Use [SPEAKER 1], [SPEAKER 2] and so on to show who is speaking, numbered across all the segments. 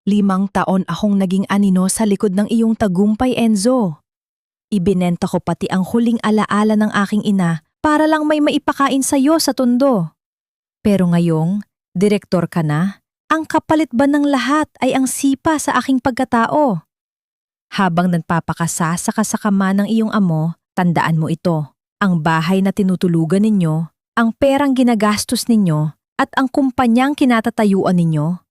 [SPEAKER 1] 5 taon akong naging anino sa likod ng iyong tagumpay, Enzo. Ibinenta ko pati ang huling alaala ng aking ina para lang may maipakain sa'yo sa tundo. Pero ngayong, direktor ka na, ang kapalit ba ng lahat ay ang sipa sa aking pagkatao? Habang nagpapakasasa ka sa kama ng iyong amo, tandaan mo ito. Ang bahay na tinutulugan ninyo, ang perang ginagastos ninyo, at ang kumpanyang kinatatayuan ninyo,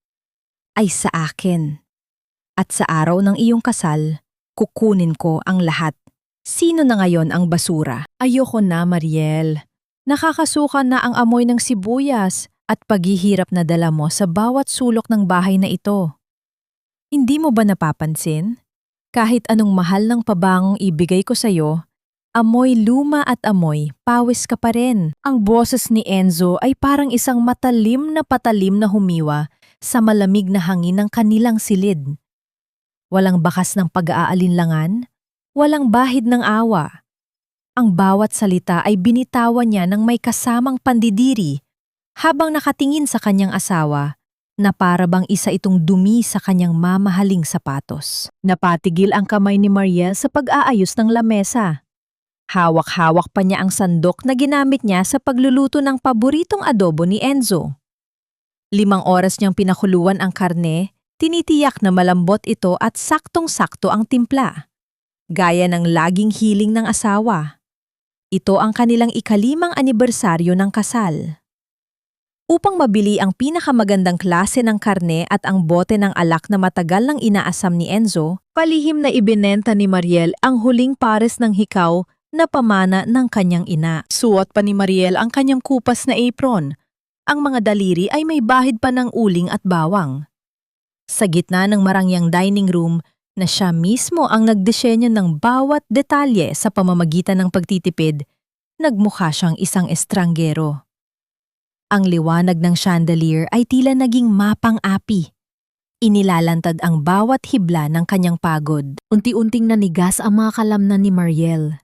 [SPEAKER 1] ay sa akin. At sa araw ng iyong kasal, kukunin ko ang lahat. Sino na ngayon ang basura? Ayoko na, Mariel. Nakakasuka na ang amoy ng sibuyas at paghihirap na dala mo sa bawat sulok ng bahay na ito. Hindi mo ba napapansin? Kahit anong mahal ng pabangong ibigay ko sa'yo, amoy luma at amoy, pawis ka pa rin. Ang boses ni Enzo ay parang isang matalim na patalim na humiwa sa malamig na hangin ng kanilang silid. Walang bakas ng pag-aalinlangan, walang bahid ng awa. Ang bawat salita ay binitawan niya ng may kasamang pandidiri habang nakatingin sa kanyang asawa na para bang isa itong dumi sa kanyang mamahaling sapatos. Napatigil ang kamay ni Mariel sa pag-aayos ng lamesa. Hawak-hawak pa niya ang sandok na ginamit niya sa pagluluto ng paboritong adobo ni Enzo. 5 oras niyang pinakuluan ang karne, tinitiyak na malambot ito at saktong-sakto ang timpla. Gaya ng laging hiling ng asawa. Ito ang kanilang 5 anibersaryo ng kasal. Upang mabili ang pinakamagandang klase ng karne at ang bote ng alak na matagal nang inaasam ni Enzo, palihim na ibinenta ni Mariel ang huling pares ng hikaw na pamana ng kanyang ina. Suot pa ni Mariel ang kanyang kupas na apron. Ang mga daliri ay may bahid pa ng uling at bawang. Sa gitna ng marangyang dining room na siya mismo ang nagdisenyo ng bawat detalye sa pamamagitan ng pagtitipid, nagmukha siyang isang estranggero. Ang liwanag ng chandelier ay tila naging mapang-api. Inilalantad ang bawat hibla ng kanyang pagod. Unti-unting nanigas ang mga kalamnan ni Mariel.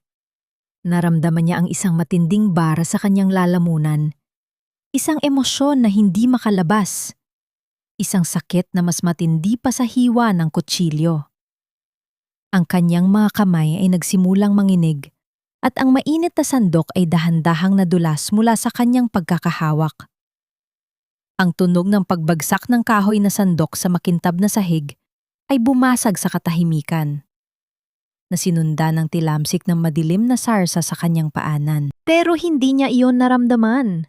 [SPEAKER 1] Naramdaman niya ang isang matinding bara sa kanyang lalamunan. Isang emosyon na hindi makalabas. Isang sakit na mas matindi pa sa hiwa ng kutsilyo. Ang kanyang mga kamay ay nagsimulang manginig at ang mainit na sandok ay dahan-dahang nadulas mula sa kanyang pagkakahawak. Ang tunog ng pagbagsak ng kahoy na sandok sa makintab na sahig ay bumasag sa katahimikan, na sinunda ng tilamsik ng madilim na sarsa sa kanyang paanan. Pero hindi niya iyon naramdaman.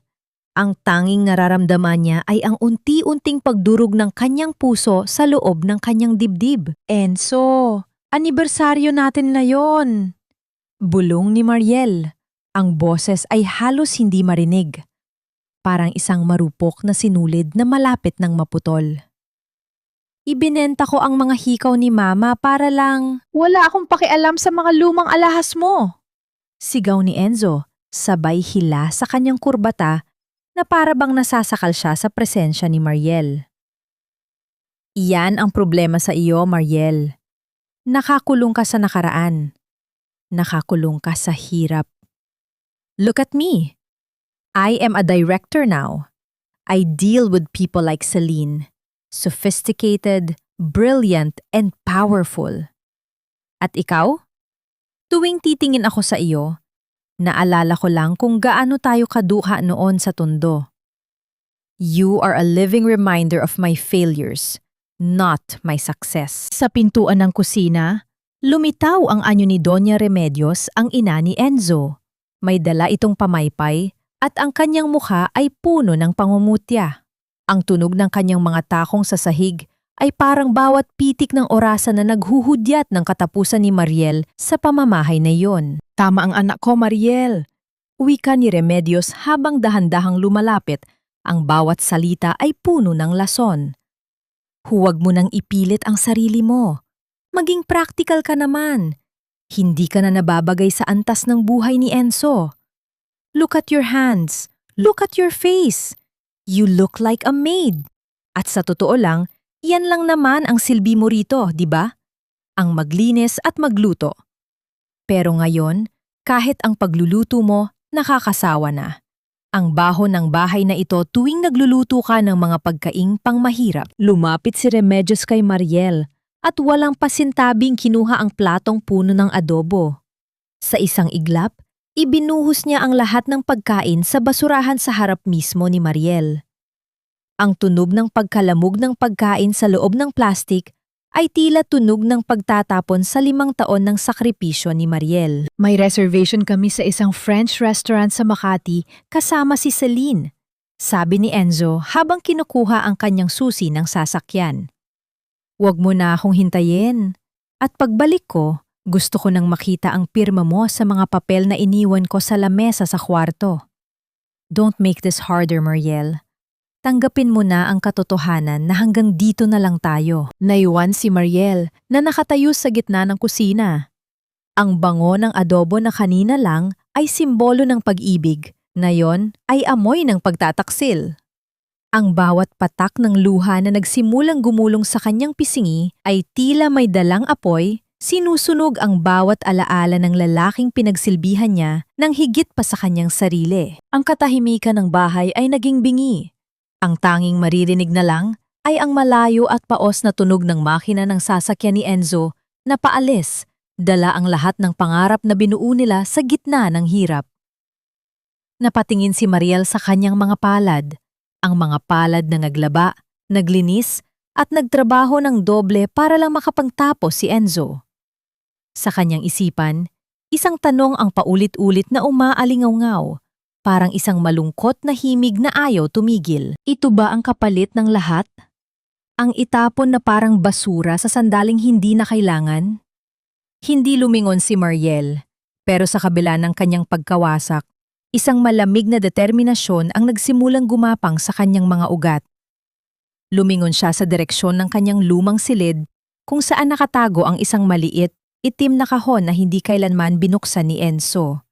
[SPEAKER 1] Ang tanging nararamdaman niya ay ang unti-unting pagdurog ng kanyang puso sa loob ng kanyang dibdib. Enzo, anibersaryo natin na yon. Bulong ni Mariel. Ang boses ay halos hindi marinig. Parang isang marupok na sinulid na malapit ng maputol. Ibinenta ko ang mga hikaw ni Mama para lang... Wala akong pakialam sa mga lumang alahas mo. Sigaw ni Enzo, sabay hila sa kanyang kurbata na para bang nasasakal siya sa presensya ni Mariel. Iyan ang problema sa iyo, Mariel. Nakakulong ka sa nakaraan. Nakakulong ka sa hirap. Look at me. I am a director now. I deal with people like Celine. Sophisticated, brilliant, and powerful. At ikaw? Tuwing titingin ako sa iyo, naalala ko lang kung gaano tayo kaduha noon sa tundo. You are a living reminder of my failures, not my success. Sa pintuan ng kusina, lumitaw ang anyo ni Doña Remedios, ang ina ni Enzo. May dala itong pamaypay at ang kanyang mukha ay puno ng pangungutya. Ang tunog ng kanyang mga takong sa sahig ay parang bawat pitik ng orasan na naghuhudyat ng katapusan ni Mariel sa pamamahay na iyon. Tama ang anak ko, Mariel. Wika ni Remedios habang dahan-dahang lumalapit, ang bawat salita ay puno ng lason. Huwag mo nang ipilit ang sarili mo. Maging practical ka naman. Hindi ka na nababagay sa antas ng buhay ni Enzo. Look at your hands. Look at your face. You look like a maid. At sa totoo lang, yan lang naman ang silbi mo rito, di ba? Ang maglinis at magluto. Pero ngayon, kahit ang pagluluto mo, nakakasawa na. ang baho ng bahay na ito tuwing nagluluto ka ng mga pagkaing pangmahirap. Lumapit si Remedios kay Mariel at walang pasintabing kinuha ang platong puno ng adobo. Sa isang iglap, ibinuhos niya ang lahat ng pagkain sa basurahan sa harap mismo ni Mariel. Ang tunog ng pagkalamog ng pagkain sa loob ng plastik ay tila tunog ng pagtatapon sa 5 taon ng sakripisyo ni Mariel. May reservation kami sa isang French restaurant sa Makati kasama si Celine, sabi ni Enzo habang kinukuha ang kanyang susi ng sasakyan. Huwag mo na akong hintayin. At pagbalik ko, gusto ko nang makita ang pirma mo sa mga papel na iniwan ko sa lamesa sa kwarto. Don't make this harder, Mariel. Tanggapin mo na ang katotohanan na hanggang dito na lang tayo. Naiwan si Mariel na nakatayo sa gitna ng kusina. Ang bango ng adobo na kanina lang ay simbolo ng pag-ibig, ngayon ay amoy ng pagtataksil. Ang bawat patak ng luha na nagsimulang gumulong sa kanyang pisingi ay tila may dalang apoy, sinusunog ang bawat alaala ng lalaking pinagsilbihan niya ng higit pa sa kanyang sarili. Ang katahimikan ng bahay ay naging bingi. Ang tanging maririnig na lang ay ang malayo at paos na tunog ng makina ng sasakyan ni Enzo na paalis, dala ang lahat ng pangarap na binuo nila sa gitna ng hirap. Napatingin si Mariel sa kanyang mga palad, ang mga palad na naglaba, naglinis at nagtrabaho ng doble para lang makapagtapos si Enzo. Sa kanyang isipan, isang tanong ang paulit-ulit na umaalingaw-ngaw. Parang isang malungkot na himig na ayaw tumigil. Ito ba ang kapalit ng lahat? Ang itapon na parang basura sa sandaling hindi na kailangan? Hindi lumingon si Mariel, pero sa kabila ng kanyang pagkawasak, isang malamig na determinasyon ang nagsimulang gumapang sa kanyang mga ugat. Lumingon siya sa direksyon ng kanyang lumang silid kung saan nakatago ang isang maliit, itim na kahon na hindi kailanman binuksan ni Enzo.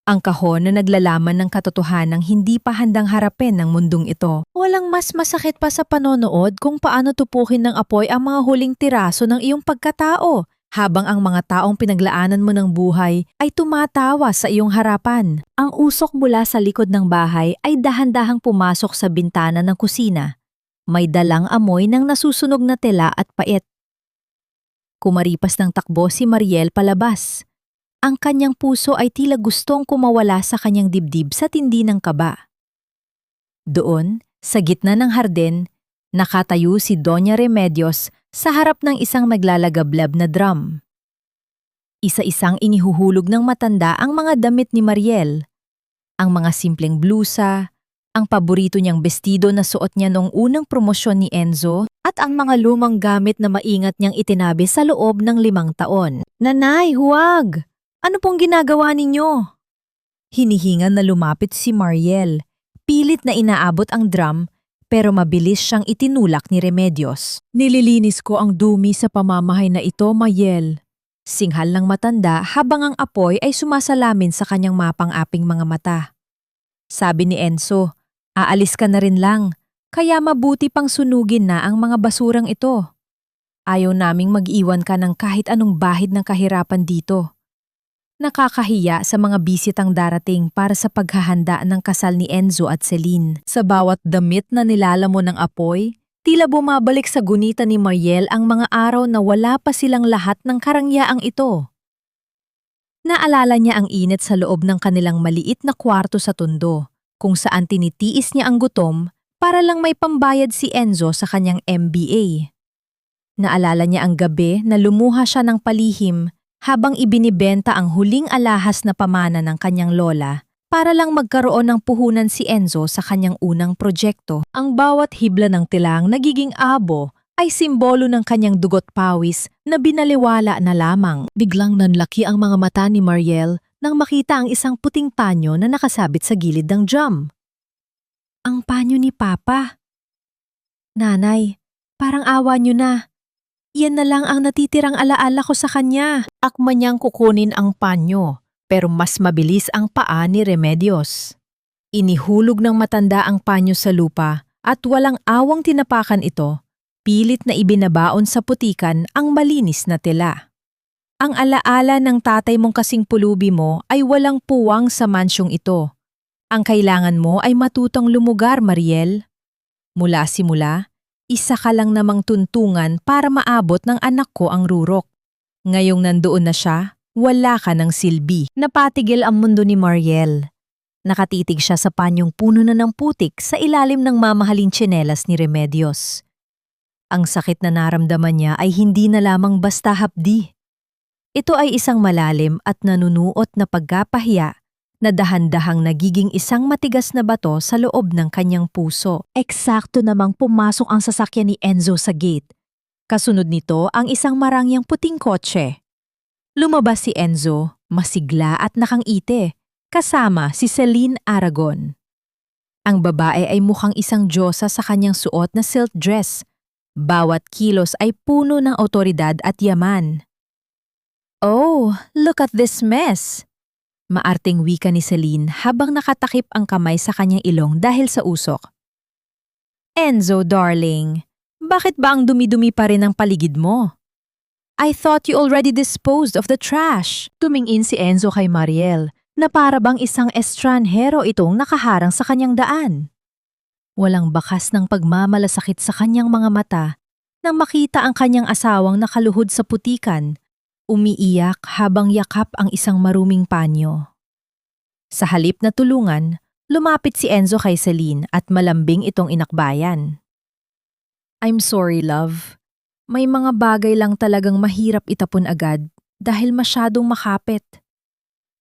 [SPEAKER 1] Ang kahon na naglalaman ng katotohanang hindi pa handang harapin ng mundong ito. Walang mas masakit pa sa panonood kung paano tupukin ng apoy ang mga huling tiraso ng iyong pagkatao, habang ang mga taong pinaglaanan mo ng buhay ay tumatawa sa iyong harapan. Ang usok mula sa likod ng bahay ay dahan-dahang pumasok sa bintana ng kusina. May dalang amoy ng nasusunog na tela at pait. Kumaripas ng takbo si Mariel palabas. Ang kanyang puso ay tila gustong kumawala sa kanyang dibdib sa tindi ng kaba. Doon, sa gitna ng hardin, nakatayo si Doña Remedios sa harap ng isang naglalagablab na drum. Isa-isang inihuhulog ng matanda ang mga damit ni Mariel. Ang mga simpleng blusa, ang paborito niyang bestido na suot niya noong unang promosyon ni Enzo, at ang mga lumang gamit na maingat niyang itinabi sa loob ng 5 taon. Nanay, huwag! Ano pong ginagawa ninyo? Hinihingan na lumapit si Mariel. Pilit na inaabot ang drum, pero mabilis siyang itinulak ni Remedios. Nililinis ko ang dumi sa pamamahay na ito, Mariel. Singhal ng matanda habang ang apoy ay sumasalamin sa kanyang mapang-aping mga mata. Sabi ni Enzo, aalis ka na rin lang, kaya mabuti pang sunugin na ang mga basurang ito. Ayaw naming mag-iwan ka ng kahit anong bahid ng kahirapan dito. Nakakahiya sa mga bisitang darating para sa paghahanda ng kasal ni Enzo at Celine. Sa bawat damit na nilalamon ng apoy, tila bumabalik sa gunita ni Mariel ang mga araw na wala pa silang lahat ng karangyaang ito. Naalala niya ang init sa loob ng kanilang maliit na kwarto sa Tondo, kung saan tinitiis niya ang gutom para lang may pambayad si Enzo sa kanyang MBA. Naalala niya ang gabi na lumuha siya ng palihim habang ibinibenta ang huling alahas na pamana ng kanyang lola para lang magkaroon ng puhunan si Enzo sa kanyang unang proyekto. Ang bawat hibla ng tilang nagiging abo ay simbolo ng kanyang dugot pawis na binaliwala na lamang. Biglang nanlaki ang mga mata ni Mariel nang makita ang isang puting panyo na nakasabit sa gilid ng drum. Ang panyo ni Papa. Nanay, parang awa niyo na. Yan na lang ang natitirang alaala ko sa kanya. Akma niyang kukunin ang panyo, pero mas mabilis ang paa ni Remedios. Inihulog ng matanda ang panyo sa lupa at walang awang tinapakan ito, pilit na ibinabaon sa putikan ang malinis na tela. Ang alaala ng tatay mong kasing pulubi mo ay walang puwang sa mansyong ito. Ang kailangan mo ay matutong lumugar, Mariel. Mula simula, isa ka lang namang tuntungan para maabot ng anak ko ang rurok. Ngayong nandoon na siya, wala ka ng silbi. Napatigil ang mundo ni Mariel. Nakatitig siya sa panyong puno na ng putik sa ilalim ng mamahaling tsinelas ni Remedios. Ang sakit na naramdaman niya ay hindi na lamang basta hapdi. Ito ay isang malalim at nanunuot na pagkapahiya na dahan-dahang nagiging isang matigas na bato sa loob ng kanyang puso. Eksakto namang pumasok ang sasakyan ni Enzo sa gate. Kasunod nito ang isang marangyang puting kotse. Lumabas si Enzo, masigla at nakangiti, kasama si Celine Aragon. Ang babae ay mukhang isang diyosa sa kanyang suot na silk dress. Bawat kilos ay puno ng otoridad at yaman. "Oh, look at this mess!" Maarting wika ni Celine habang nakatakip ang kamay sa kanyang ilong dahil sa usok. "Enzo, darling, bakit ba ang dumi-dumi pa rin ang paligid mo? I thought you already disposed of the trash." Tumingin si Enzo kay Mariel na para bang isang estranhero itong nakaharang sa kanyang daan. Walang bakas ng pagmamalasakit sa kanyang mga mata nang makita ang kanyang asawang nakaluhod sa putikan, umiiyak habang yakap ang isang maruming panyo. Sa halip na tulungan, lumapit si Enzo kay Celine at malambing itong inakbayan. "I'm sorry, love. May mga bagay lang talagang mahirap itapon agad dahil masyadong makapit,"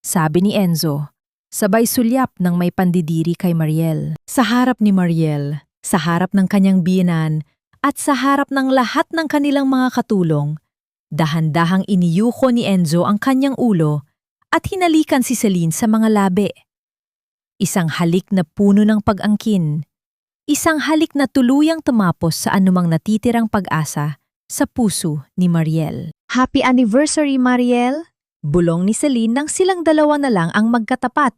[SPEAKER 1] sabi ni Enzo, sabay sulyap ng may pandidiri kay Mariel. Sa harap ni Mariel, sa harap ng kanyang biyenan, at sa harap ng lahat ng kanilang mga katulong, dahan-dahang iniyuko ni Enzo ang kanyang ulo at hinalikan si Celine sa mga labi. Isang halik na puno ng pag-angkin. Isang halik na tuluyang tumapos sa anumang natitirang pag-asa sa puso ni Mariel. "Happy anniversary, Mariel!" Bulong ni Celine nang silang dalawa na lang ang magkatapat.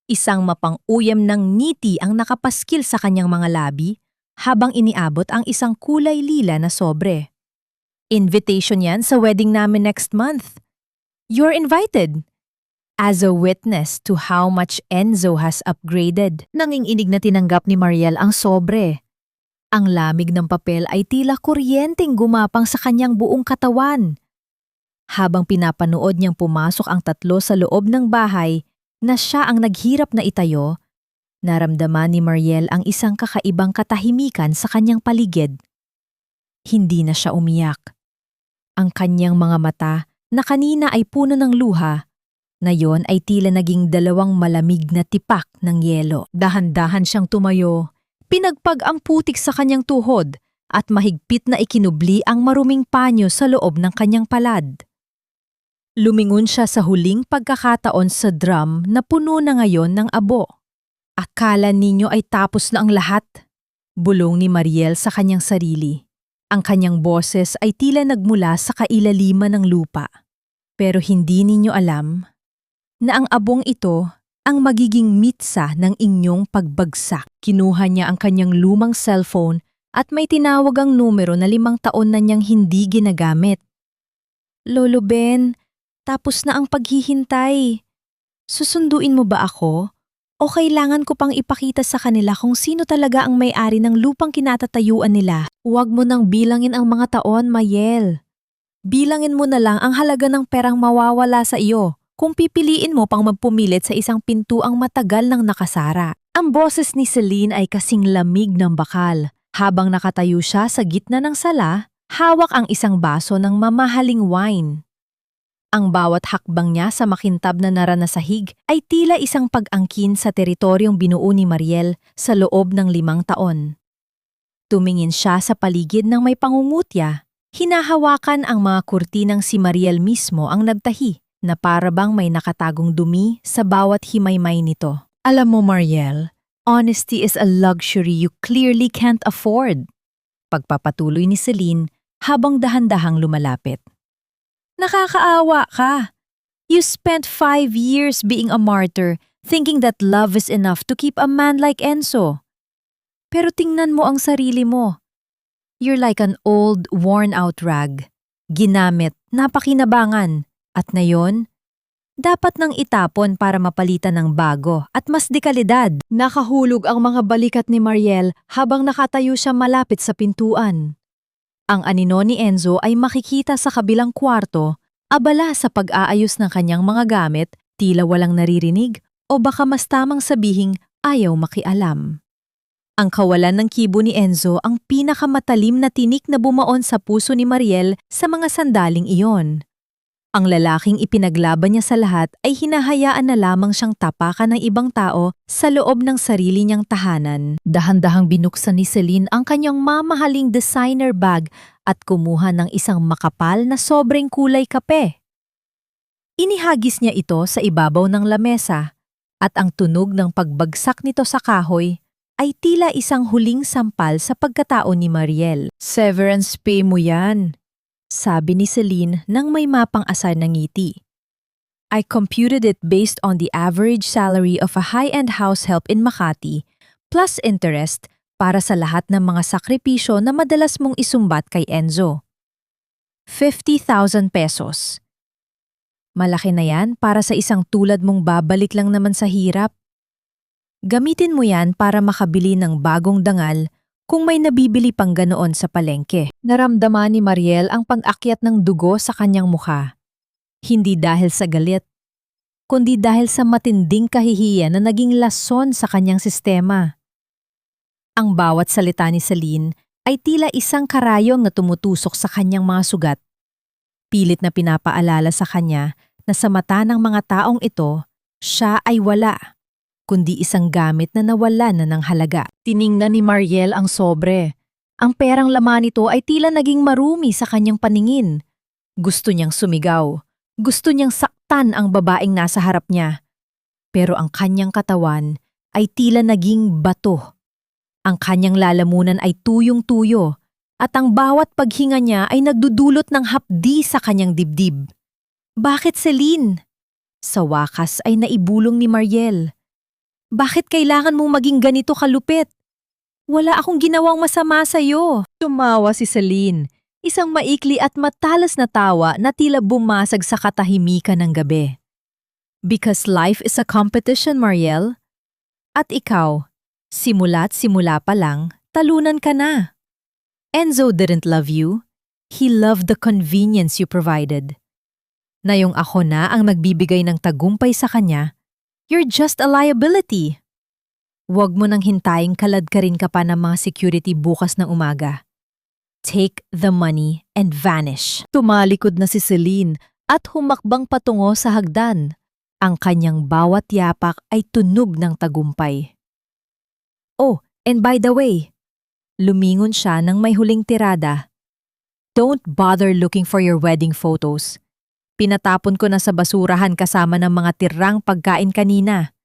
[SPEAKER 1] Isang mapang-uyam ng ngiti ang nakapaskil sa kanyang mga labi habang iniabot ang isang kulay lila na sobre. "Invitation yan sa wedding namin next month. You're invited." As a witness to how much Enzo has upgraded, nanginginig na tinanggap ni Mariel ang sobre. Ang lamig ng papel ay tila kuryenteng gumapang sa kanyang buong katawan. Habang pinapanood niyang pumasok ang tatlo sa loob ng bahay na siya ang naghirap na itayo, naramdaman ni Mariel ang isang kakaibang katahimikan sa kanyang paligid. Hindi na siya umiyak. Ang kanyang mga mata na kanina ay puno ng luha, ngayon ay tila naging dalawang malamig na tipak ng yelo. Dahan-dahan siyang tumayo, pinagpag ang putik sa kanyang tuhod at mahigpit na ikinubli ang maruming panyo sa loob ng kanyang palad. Lumingon siya sa huling pagkakataon sa drum na puno na ngayon ng abo. "Akala ninyo ay tapos na ang lahat?" Bulong ni Mariel sa kanyang sarili. Ang kanyang boses ay tila nagmula sa kailaliman ng lupa. "Pero hindi ninyo alam na ang abong ito ang magiging mitsa ng inyong pagbagsak." Kinuha niya ang kanyang lumang cellphone at may tinawag ang numero na 5 taon na niyang hindi ginagamit. "Lolo Ben, tapos na ang paghihintay. Susunduin mo ba ako? O kailangan ko pang ipakita sa kanila kung sino talaga ang may-ari ng lupang kinatatayuan nila?" "Huwag mo nang bilangin ang mga taon, Mayel. Bilangin mo na lang ang halaga ng perang mawawala sa iyo kung pipiliin mo pang magpumilit sa isang pintuang matagal ng nakasara." Ang boses ni Celine ay kasing lamig ng bakal. Habang nakatayo siya sa gitna ng sala, hawak ang isang baso ng mamahaling wine. Ang bawat hakbang niya sa makintab na naranasahig ay tila isang pag-angkin sa teritoryong binuo ni Mariel sa loob ng 5 taon. Tumingin siya sa paligid ng may pangungutya. Hinahawakan ang mga kurtinang si Mariel mismo ang nagtahi na para bang may nakatagong dumi sa bawat himaymay nito. "Alam mo, Mariel, honesty is a luxury you clearly can't afford." Pagpapatuloy ni Celine habang dahan-dahang lumalapit. "Nakakaawa ka. You spent 5 years being a martyr thinking that love is enough to keep a man like Enzo. Pero tingnan mo ang sarili mo. You're like an old, worn-out rag. Ginamit, napakinabangan. At ngayon, Dapat nang itapon para mapalitan ng bago at mas dekalidad. Nakahulog ang mga balikat ni Mariel habang nakatayo siya malapit sa pintuan. Ang anino ni Enzo ay makikita sa kabilang kwarto, abala sa pag-aayos ng kanyang mga gamit, tila walang naririnig o baka mas tamang sabihing ayaw makialam. Ang kawalan ng kibo ni Enzo ang pinakamatalim na tinik na bumaon sa puso ni Mariel sa mga sandaling iyon. Ang lalaking ipinaglaban niya sa lahat ay hinahayaan na lamang siyang tapakan ng ibang tao sa loob ng sarili niyang tahanan. Dahan-dahang binuksan ni Celine ang kanyang mamahaling designer bag at kumuha ng isang makapal na sobrang kulay kape. Inihagis niya ito sa ibabaw ng lamesa at ang tunog ng pagbagsak nito sa kahoy ay tila isang huling sampal sa pagkatao ni Mariel. "Severance pay mo yan," sabi ni Celine nang may mapang-asar na ngiti. "I computed it based on the average salary of a high-end house help in Makati, plus interest para sa lahat ng mga sakripisyo na madalas mong isumbat kay Enzo. 50,000 pesos. Malaki na yan para sa isang tulad mong babalik lang naman sa hirap. Gamitin mo yan para makabili ng bagong dangal kung may nabibili pang ganoon sa palengke." Naramdaman ni Mariel ang pag-akyat ng dugo sa kanyang mukha. Hindi dahil sa galit, kundi dahil sa matinding kahihiyan na naging lason sa kanyang sistema. Ang bawat salita ni Celine ay tila isang karayom na tumutusok sa kanyang mga sugat. Pilit na pinapaalala sa kanya na sa mata ng mga taong ito, siya ay wala, kundi isang gamit na nawalan na ng halaga. Tiningnan ni Mariel ang sobre. Ang perang laman nito ay tila naging marumi sa kanyang paningin. Gusto niyang sumigaw. Gusto niyang saktan ang babaeng nasa harap niya. Pero ang kanyang katawan ay tila naging bato. Ang kanyang lalamunan ay tuyong-tuyo at ang bawat paghinga niya ay nagdudulot ng hapdi sa kanyang dibdib. "Bakit, Celine?" Sa wakas ay naibulong ni Mariel. "Bakit kailangan mong maging ganito kalupit? Wala akong ginawang masama sa'yo." Tumawa si Celine, isang maikli at matalas na tawa na tila bumasag sa katahimikan ng gabi. "Because life is a competition, Mariel. At ikaw, simula't simula pa lang, talunan ka na. Enzo didn't love you. He loved the convenience you provided. Na yung ako na ang nagbibigay ng tagumpay sa kanya, you're just a liability. Huwag mo nang hintaying kaladkarin ka pa ng mga security bukas ng umaga. Take the money and vanish." Tumalikod na si Celine at humakbang patungo sa hagdan. Ang kanyang bawat yapak ay tunog ng tagumpay. "Oh, and by the way," lumingon siya ng may huling tirada. "Don't bother looking for your wedding photos. Pinatapon ko na sa basurahan kasama ng mga tirang pagkain kanina.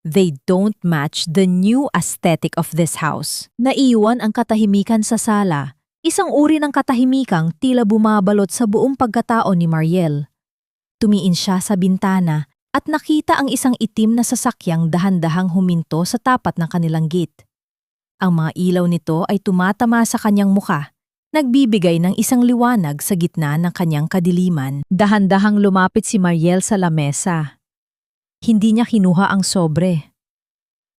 [SPEAKER 1] They don't match the new aesthetic of this house." Naiwan ang katahimikan sa sala, isang uri ng katahimikang tila bumabalot sa buong pagkatao ni Mariel. Tumiin siya sa bintana at nakita ang isang itim na sasakyang dahan-dahang huminto sa tapat ng kanilang gate. Ang mga ilaw nito ay tumatama sa kanyang muka, nagbibigay ng isang liwanag sa gitna ng kanyang kadiliman. Dahan-dahang lumapit si Mariel sa lamesa. Hindi niya kinuha ang sobre.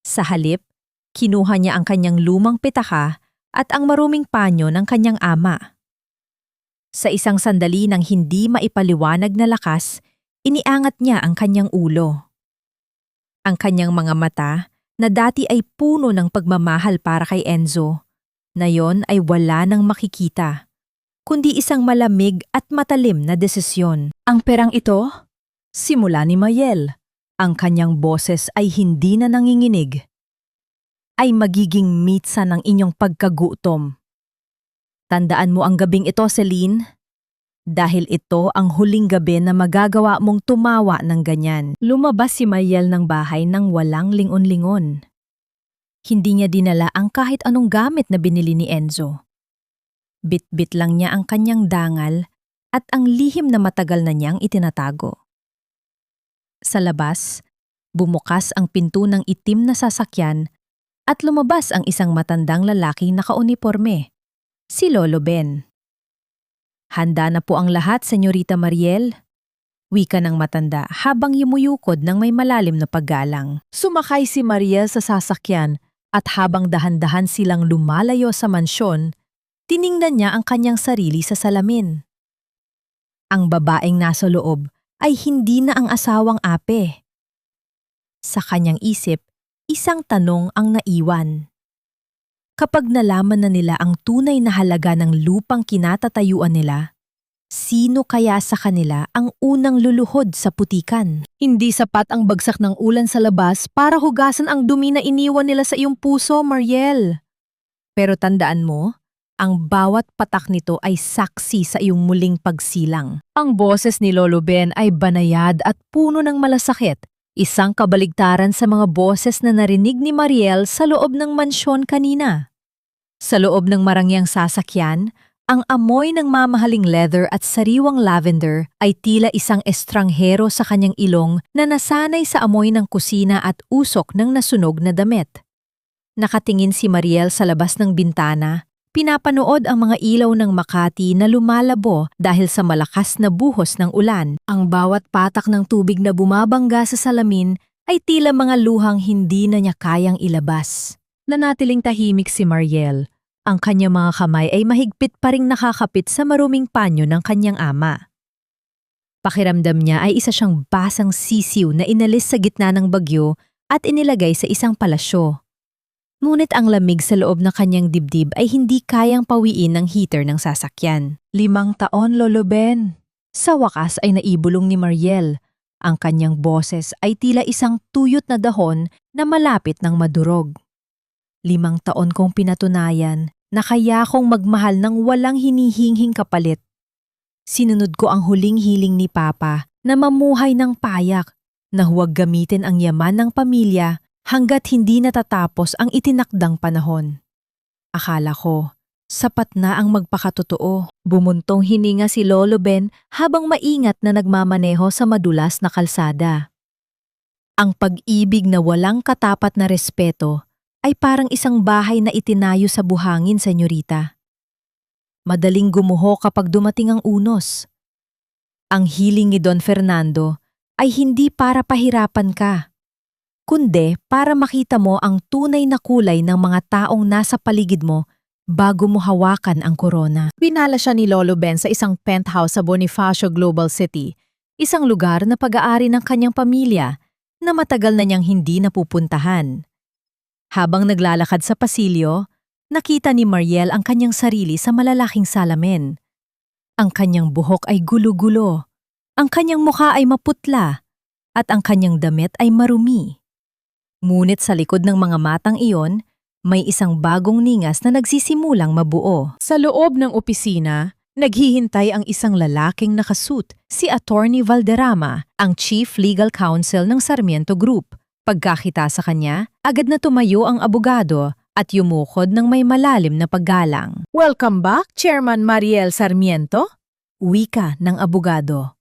[SPEAKER 1] Sa halip, kinuha niya ang kanyang lumang pitaka at ang maruming panyo ng kanyang ama. Sa isang sandali ng hindi maipaliwanag na lakas, iniangat niya ang kanyang ulo. Ang kanyang mga mata, na dati ay puno ng pagmamahal para kay Enzo, ngayon ay wala nang makikita, kundi isang malamig at matalim na desisyon. "Ang perang ito?" Simula ni Mariel. Ang kanyang boses ay hindi na nanginginig. "Ay magiging mitsa ng inyong pagkagutom. Tandaan mo ang gabing ito, Celine, dahil ito ang huling gabi na magagawa mong tumawa ng ganyan." Lumabas si Mariel ng bahay nang walang lingon-lingon. Hindi niya dinala ang kahit anong gamit na binili ni Enzo. Bit-bit lang niya ang kanyang dangal at ang lihim na matagal na niyang itinatago. Sa labas, bumukas ang pinto ng itim na sasakyan at lumabas ang isang matandang lalaking nakauniporme, si Lolo Ben. "Handa na po ang lahat, Senyorita Mariel." Wika ng matanda habang yumuyukod ng may malalim na paggalang. Sumakay si Mariel sa sasakyan at habang dahan-dahan silang lumalayo sa mansyon, tiningnan niya ang kanyang sarili sa salamin. Ang babaeng nasa loob ay hindi na ang asawang Ape. Sa kanyang isip, isang tanong ang naiwan. Kapag nalaman na nila ang tunay na halaga ng lupang kinatatayuan nila, sino kaya sa kanila ang unang luluhod sa putikan? Hindi sapat ang bagsak ng ulan sa labas para hugasan ang dumi na iniwan nila sa iyong puso, Mariel. Pero tandaan mo, ang bawat patak nito ay saksi sa iyong muling pagsilang. Ang boses ni Lolo Ben ay banayad at puno ng malasakit, isang kabaligtaran sa mga boses na narinig ni Mariel sa loob ng mansyon kanina. Sa loob ng marangyang sasakyan, ang amoy ng mamahaling leather at sariwang lavender ay tila isang estranghero sa kanyang ilong na nasanay sa amoy ng kusina at usok ng nasunog na damit. Nakatingin si Mariel sa labas ng bintana, pinapanood ang mga ilaw ng Makati na lumalabo dahil sa malakas na buhos ng ulan. Ang bawat patak ng tubig na bumabangga sa salamin ay tila mga luhang hindi na niya kayang ilabas. Nanatiling tahimik si Mariel. Ang kanyang mga kamay ay mahigpit pa ring nakakapit sa maruming panyo ng kanyang ama. Pakiramdam niya ay isa siyang basang sisiw na inalis sa gitna ng bagyo at inilagay sa isang palasyo. Ngunit ang lamig sa loob ng kanyang dibdib ay hindi kayang pawiin ng heater ng sasakyan. 5 taon, Lolo Ben. Sa wakas ay naibulong ni Mariel. Ang kanyang boses ay tila isang tuyot na dahon na malapit ng madurog. 5 taon kong pinatunayan na kaya kong magmahal ng walang hinihinghing kapalit. Sinunod ko ang huling hiling ni Papa na mamuhay ng payak, na huwag gamitin ang yaman ng pamilya hanggat hindi natatapos ang itinakdang panahon. Akala ko, sapat na ang magpakatotoo. Bumuntong hininga si Lolo Ben habang maingat na nagmamaneho sa madulas na kalsada. Ang pag-ibig na walang katapat na respeto ay parang isang bahay na itinayo sa buhangin, senyorita. Madaling gumuho kapag dumating ang unos. Ang hiling ni Don Fernando ay hindi para pahirapan ka, kundi para makita mo ang tunay na kulay ng mga taong nasa paligid mo bago mo hawakan ang korona. Pinala siya ni Lolo Ben sa isang penthouse sa Bonifacio Global City, isang lugar na pag-aari ng kanyang pamilya na matagal na niyang hindi napupuntahan. Habang naglalakad sa pasilyo, nakita ni Mariel ang kanyang sarili sa malalaking salamin. Ang kanyang buhok ay gulo-gulo, ang kanyang mukha ay maputla, at ang kanyang damit ay marumi. Ngunit sa likod ng mga matang iyon, may isang bagong ningas na nagsisimulang mabuo. Sa loob ng opisina, naghihintay ang isang lalaking nakasuit, si Attorney Valderrama, ang Chief Legal Counsel ng Sarmiento Group. Pagkakita sa kanya, agad na tumayo ang abogado at yumukod ng may malalim na paggalang. Welcome back, Chairman Mariel Sarmiento? Wika ng abogado.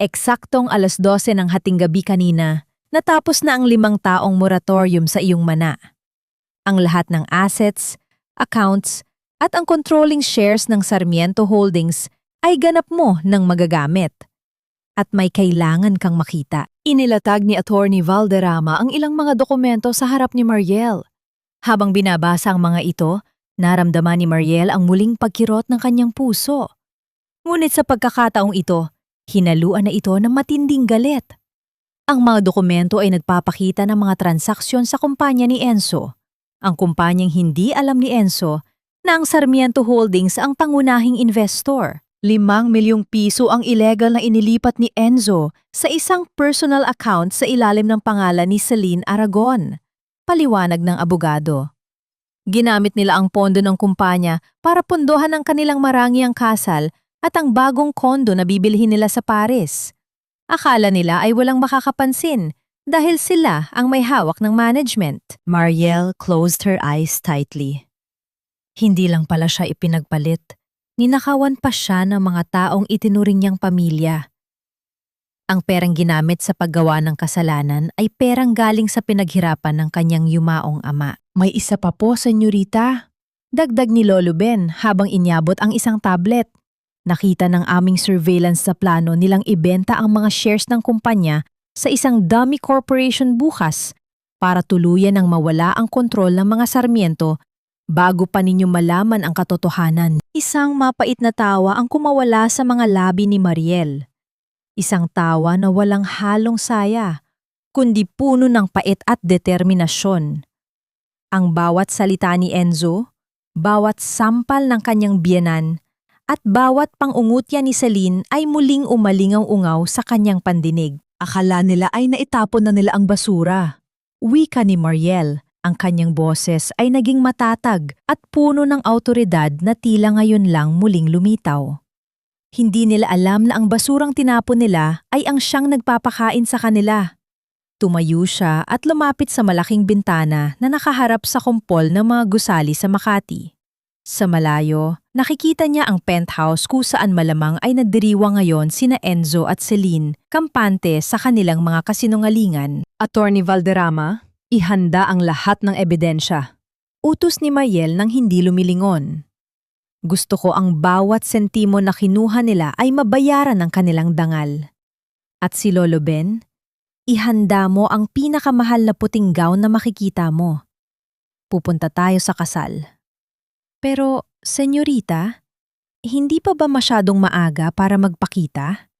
[SPEAKER 1] Eksaktong 12:00 ng hating gabi kanina, natapos na ang 5 taong moratorium sa iyong mana. Ang lahat ng assets, accounts, at ang controlling shares ng Sarmiento Holdings ay ganap mo ng magagamit. At may kailangan kang makita. Inilatag ni Attorney Valderrama ang ilang mga dokumento sa harap ni Mariel. Habang binabasa ang mga ito, naramdaman ni Mariel ang muling pagkirot ng kanyang puso. Ngunit sa pagkakataong ito, hinaluan na ito ng matinding galit. Ang mga dokumento ay nagpapakita ng mga transaksyon sa kumpanya ni Enzo. Ang kumpanyang hindi alam ni Enzo na ang Sarmiento Holdings ang pangunahing investor. 5 milyong piso ang illegal na inilipat ni Enzo sa isang personal account sa ilalim ng pangalan ni Celine Aragon, paliwanag ng abogado. Ginamit nila ang pondo ng kumpanya para pundohan ang kanilang marangyang kasal at ang bagong kondo na bibilhin nila sa Paris. Akala nila ay walang makakapansin dahil sila ang may hawak ng management. Mariel closed her eyes tightly. Hindi lang pala siya ipinagpalit. Ninakawan pa siya ng mga taong itinuring niyang pamilya. Ang perang ginamit sa paggawa ng kasalanan ay perang galing sa pinaghirapan ng kanyang yumaong ama. May isa pa po, senyorita. Dagdag ni Lolo Ben habang inyabot ang isang tablet. Nakita ng aming surveillance sa plano nilang ibenta ang mga shares ng kumpanya sa isang dummy corporation bukas para tuluyan ang mawala ang kontrol ng mga Sarmiento bago pa ninyo malaman ang katotohanan. Isang mapait na tawa ang kumawala sa mga labi ni Mariel. Isang tawa na walang halong saya, kundi puno ng pait at determinasyon. Ang bawat salita ni Enzo, bawat sampal ng kanyang biyenan, at bawat pangungutya ni Celine ay muling umalingaw-ungaw sa kanyang pandinig. Akala nila ay naitapon na nila ang basura. Wika ni Mariel, ang kanyang boses ay naging matatag at puno ng awtoridad na tila ngayon lang muling lumitaw. Hindi nila alam na ang basurang tinapon nila ay ang siyang nagpapakain sa kanila. Tumayo siya at lumapit sa malaking bintana na nakaharap sa kumpol ng mga gusali sa Makati. Sa malayo, nakikita niya ang penthouse kung saan malamang ay nagdiriwang ngayon sina Enzo at Celine, kampante sa kanilang mga kasinungalingan. Attorney Valderrama, ihanda ang lahat ng ebidensya. Utos ni Mariel nang hindi lumilingon. Gusto ko ang bawat sentimo na kinuha nila ay mabayaran ng kanilang dangal. At si Lolo Ben, ihanda mo ang pinakamahal na puting gown na makikita mo. Pupunta tayo sa kasal. Pero, senyorita, hindi pa ba masyadong maaga para magpakita?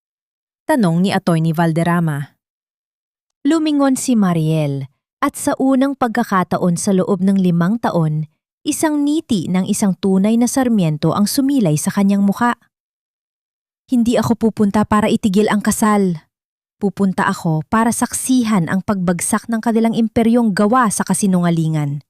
[SPEAKER 1] Tanong ni Attorney Valderrama. Lumingon si Mariel at sa unang pagkakataon sa loob ng 5 taon, isang ngiti ng isang tunay na Sarmiento ang sumilay sa kanyang muka. Hindi ako pupunta para itigil ang kasal. Pupunta ako para saksihan ang pagbagsak ng kanilang imperyong gawa sa kasinungalingan.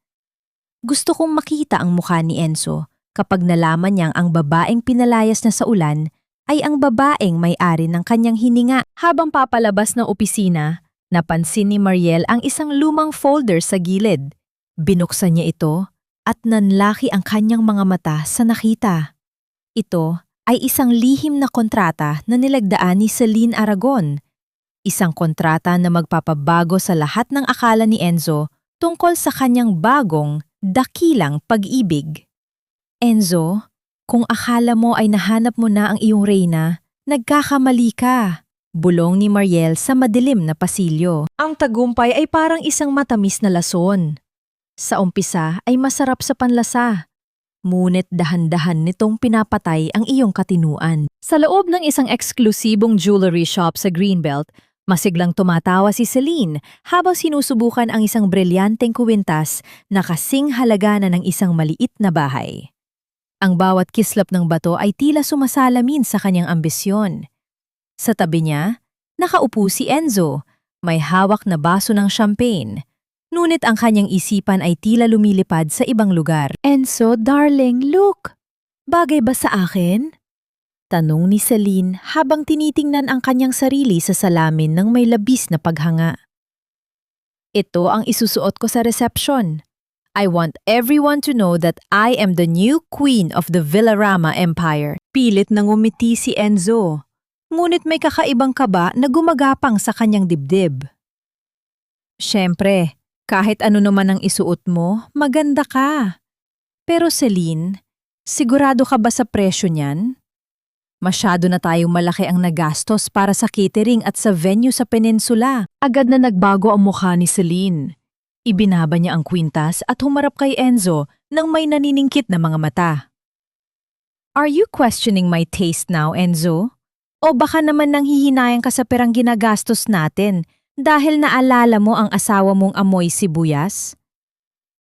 [SPEAKER 1] Gusto kong makita ang mukha ni Enzo kapag nalaman niyang ang babaeng pinalayas na sa ulan ay ang babaeng may-ari ng kanyang hininga. Habang papalabas ng opisina, napansin ni Mariel ang isang lumang folder sa gilid. Binuksan niya ito at nanlaki ang kanyang mga mata sa nakita. Ito ay isang lihim na kontrata na nilagdaan ni Celine Aragon. Isang kontrata na magpapabago sa lahat ng akala ni Enzo tungkol sa kanyang bagong, dakilang pag-ibig. Enzo, kung akala mo ay nahanap mo na ang iyong reyna, nagkakamali ka. Bulong ni Mariel sa madilim na pasilyo. Ang tagumpay ay parang isang matamis na lason. Sa umpisa ay masarap sa panlasa. Ngunit dahan-dahan nitong pinapatay ang iyong katinuan. Sa loob ng isang eksklusibong jewelry shop sa Greenbelt, masiglang tumatawa si Celine habang sinusubukan ang isang brilyanteng kuwintas na kasing halaga na ng isang maliit na bahay. Ang bawat kislap ng bato ay tila sumasalamin sa kanyang ambisyon. Sa tabi niya, nakaupo si Enzo, may hawak na baso ng champagne. Ngunit ang kanyang isipan ay tila lumilipad sa ibang lugar. Enzo, darling, look! Bagay ba sa akin? Tanong ni Celine habang tinitingnan ang kanyang sarili sa salamin ng may labis na paghanga. Ito ang isusuot ko sa reception. I want everyone to know that I am the new queen of the Villarama Empire. Pilit nang umiti si Enzo. Ngunit may kakaibang kaba na gumagapang sa kanyang dibdib. Siyempre, kahit ano naman ang isuot mo, maganda ka. Pero Celine, sigurado ka ba sa presyo niyan? Masyado na tayong malaki ang nagastos para sa catering at sa venue sa peninsula. Agad na nagbago ang mukha ni Celine. Ibinaba niya ang kwintas at humarap kay Enzo nang may naniningkit na mga mata. Are you questioning my taste now, Enzo? O baka naman nanghihinayang ka sa perang ginagastos natin dahil naalala mo ang asawa mong amoy sibuyas?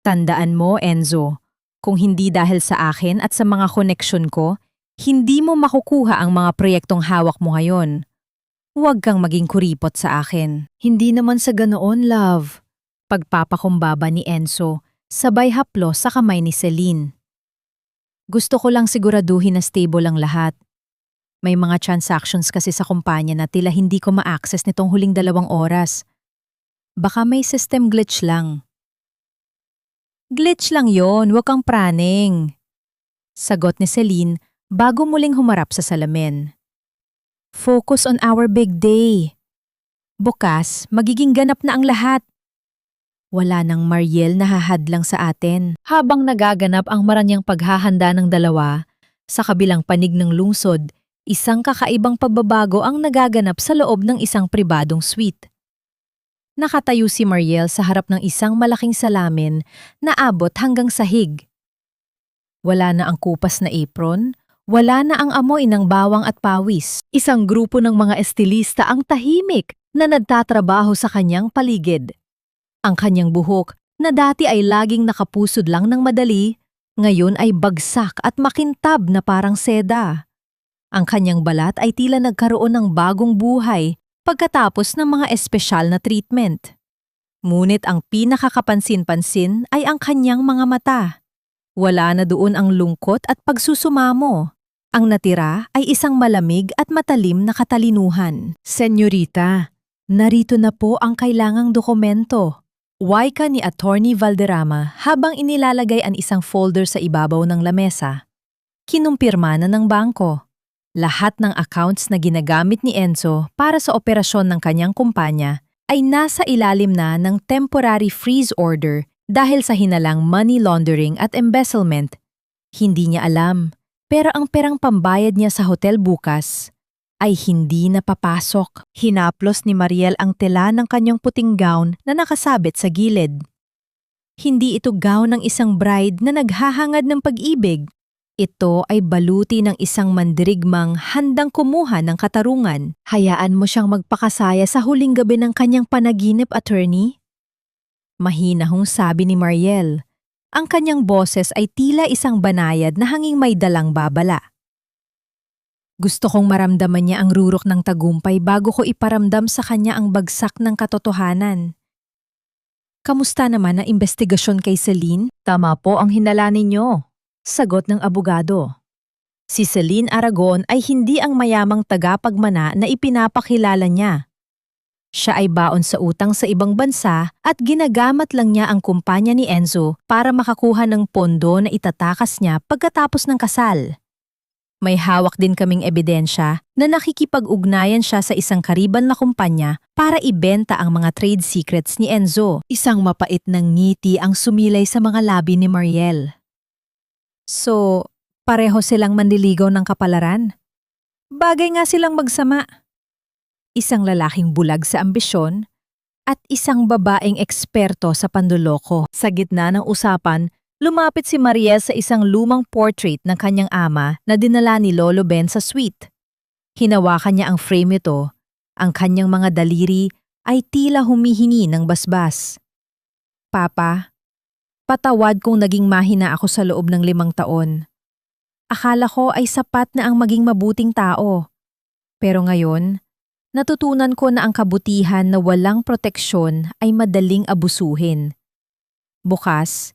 [SPEAKER 1] Tandaan mo, Enzo, kung hindi dahil sa akin at sa mga koneksyon ko, hindi mo makukuha ang mga proyektong hawak mo ngayon. Huwag kang maging kuripot sa akin. Hindi naman sa ganoon, love. Pagpapakumbaba ni Enzo, sabay haplos sa kamay ni Celine. Gusto ko lang siguraduhin na stable ang lahat. May mga transactions kasi sa kumpanya na tila hindi ko ma-access nitong huling 2 oras. Baka may system glitch lang. Glitch lang yon, huwag kang praning. Sagot ni Celine bago muling humarap sa salamin. Focus on our big day. Bukas, magiging ganap na ang lahat. Wala nang Mariel na hahadlang sa atin. Habang nagaganap ang maranyang paghahanda ng dalawa, sa kabilang panig ng lungsod, Isang kakaibang pagbabago ang nagaganap sa loob ng isang pribadong suite. Nakatayo si Mariel sa harap ng isang malaking salamin na abot hanggang sahig. Wala na ang kupas na apron, wala na ang amoy ng bawang at pawis. Isang grupo ng mga estilista ang tahimik na nagtatrabaho sa kanyang paligid. Ang kanyang buhok, na dati ay laging nakapusod lang ng madali, ngayon ay bagsak at makintab na parang seda. Ang kanyang balat ay tila nagkaroon ng bagong buhay pagkatapos ng mga espesyal na treatment. Ngunit ang pinakakapansin-pansin ay ang kanyang mga mata. Wala na doon ang lungkot at pagsusumamo. Ang natira ay isang malamig at matalim na katalinuhan. Senyorita, narito na po ang kailangang dokumento. Waika ni Attorney Valderrama habang inilalagay ang isang folder sa ibabaw ng lamesa. Kinumpirma na ng bangko. Lahat ng accounts na ginagamit ni Enzo para sa operasyon ng kanyang kumpanya ay nasa ilalim na ng temporary freeze order dahil sa hinalang money laundering at embezzlement. Hindi niya alam, pero ang perang pambayad niya sa hotel bukas ay hindi napapasok. Hinaplos ni Mariel ang tela ng kanyang puting gown na nakasabit sa gilid. Hindi ito gown ng isang bride na naghahangad ng pag-ibig. Ito ay baluti ng isang mandirigmang handang kumuha ng katarungan. Hayaan mo siyang magpakasaya sa huling gabi ng kanyang panaginip, attorney? Mahinahong sabi ni Mariel. Ang kanyang boses ay tila isang banayad na hanging may dalang babala. Gusto kong maramdaman niya ang rurok ng tagumpay bago ko iparamdam sa kanya ang bagsak ng katotohanan. Kamusta naman ang investigasyon kay Celine? Tama po ang hinala ninyo. Sagot ng abogado. Si Celine Aragon ay hindi ang mayamang tagapagmana na ipinapakilala niya. Siya ay baon sa utang sa ibang bansa at ginagamit lang niya ang kumpanya ni Enzo para makakuha ng pondo na itatakas niya pagkatapos ng kasal. May hawak din kaming ebidensya na nakikipag-ugnayan siya sa isang kariban na kumpanya para ibenta ang mga trade secrets ni Enzo. Isang mapait ng ngiti ang sumilay sa mga labi ni Mariel. So, pareho silang manliligaw ng kapalaran? Bagay nga silang magsama. Isang lalaking bulag sa ambisyon at isang babaeng eksperto sa panloloko. Sa gitna ng usapan, lumapit si Mariel sa isang lumang portrait ng kanyang ama na dinala ni Lolo Ben sa suite. Hinawakan niya ang frame ito. Ang kanyang mga daliri ay tila humihingi ng basbas. Papa, patawad kung naging mahina ako sa loob ng 5 taon. Akala ko ay sapat na ang maging mabuting tao. Pero ngayon, natutunan ko na ang kabutihan na walang proteksyon ay madaling abusuhin. Bukas,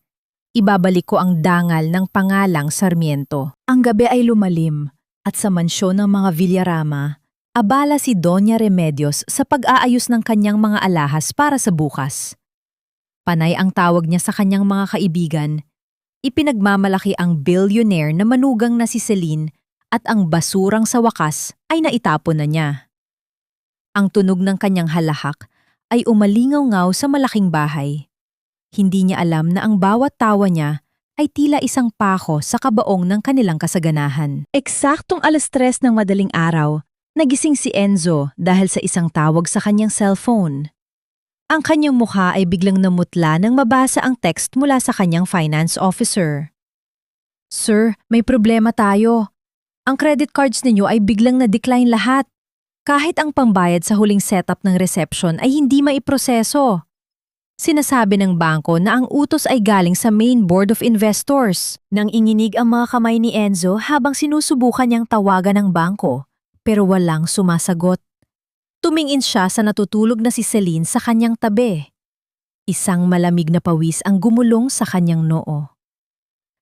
[SPEAKER 1] ibabalik ko ang dangal ng pangalang Sarmiento. Ang gabi ay lumalim at sa mansyon ng mga Villarama, abala si Doña Remedios sa pag-aayos ng kanyang mga alahas para sa bukas. Panay ang tawag niya sa kanyang mga kaibigan. Ipinagmamalaki ang billionaire na manugang na si Celine at ang basurang sa wakas ay naitapon na niya. Ang tunog ng kanyang halahak ay umalingaw-ngaw sa malaking bahay. Hindi niya alam na ang bawat tawa niya ay tila isang pako sa kabaong ng kanilang kasaganahan. Eksaktong 3:00 ng madaling araw, nagising si Enzo dahil sa isang tawag sa kanyang cellphone. Ang kanyang mukha ay biglang namutla nang mabasa ang text mula sa kanyang finance officer. Sir, may problema tayo. Ang credit cards ninyo ay biglang na-decline lahat. Kahit ang pambayad sa huling setup ng reception ay hindi maiproseso. Sinasabi ng bangko na ang utos ay galing sa main board of investors. Nang inginig ang mga kamay ni Enzo habang sinusubukan niyang tawagan ng bangko, pero walang sumasagot. Tumingin siya sa natutulog na si Celine sa kanyang tabi. Isang malamig na pawis ang gumulong sa kanyang noo.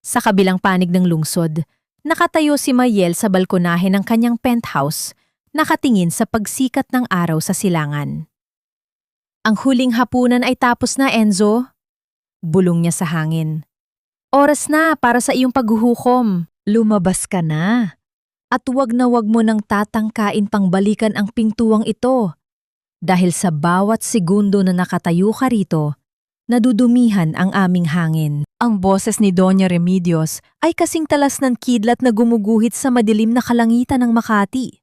[SPEAKER 1] Sa kabilang panig ng lungsod, nakatayo si Mariel sa balkonahe ng kanyang penthouse, nakatingin sa pagsikat ng araw sa silangan. Ang huling hapunan ay tapos na, Enzo. Bulong niya sa hangin. Oras na para sa iyong paghuhukom. Lumabas ka na. At wag na wag mo nang tatangkain pang balikan ang pintuang ito. Dahil sa bawat segundo na nakatayo ka rito, Nadudumihan ang aming hangin. Ang boses ni Doña Remedios ay kasing talas ng kidlat na gumuguhit sa madilim na kalangitan ng Makati.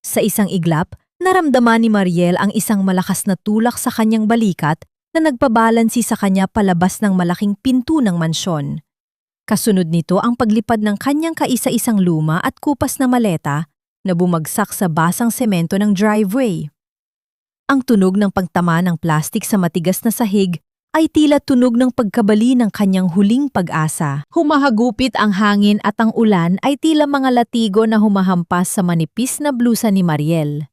[SPEAKER 1] Sa isang iglap, naramdaman ni Mariel ang isang malakas na tulak sa kanyang balikat na nagpabalansi sa kanya palabas ng malaking pinto ng mansyon. Kasunod nito ang paglipad ng kanyang kaisa-isang luma at kupas na maleta na bumagsak sa basang semento ng driveway. Ang tunog ng pagtama ng plastik sa matigas na sahig ay tila tunog ng pagkabali ng kanyang huling pag-asa. Humahagupit ang hangin at ang ulan ay tila mga latigo na humahampas sa manipis na blusa ni Mariel.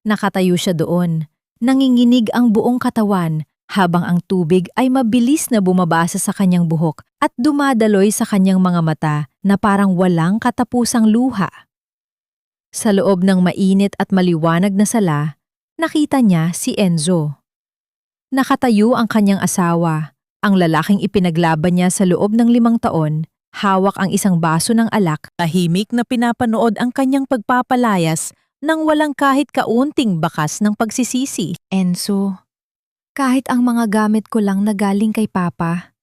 [SPEAKER 1] Nakatayo siya doon, nanginginig ang buong katawan habang ang tubig ay mabilis na bumabasa sa kanyang buhok at dumadaloy sa kanyang mga mata na parang walang katapusang luha. Sa loob ng mainit at maliwanag na sala, nakita niya si Enzo. Nakatayo ang kanyang asawa, ang lalaking ipinaglaban niya sa loob ng 5 taon, hawak ang isang baso ng alak, tahimik na pinapanood ang kanyang pagpapalayas nang walang kahit kaunting bakas ng pagsisisi. Enzo, kahit ang mga gamit ko lang na galing kay Papa.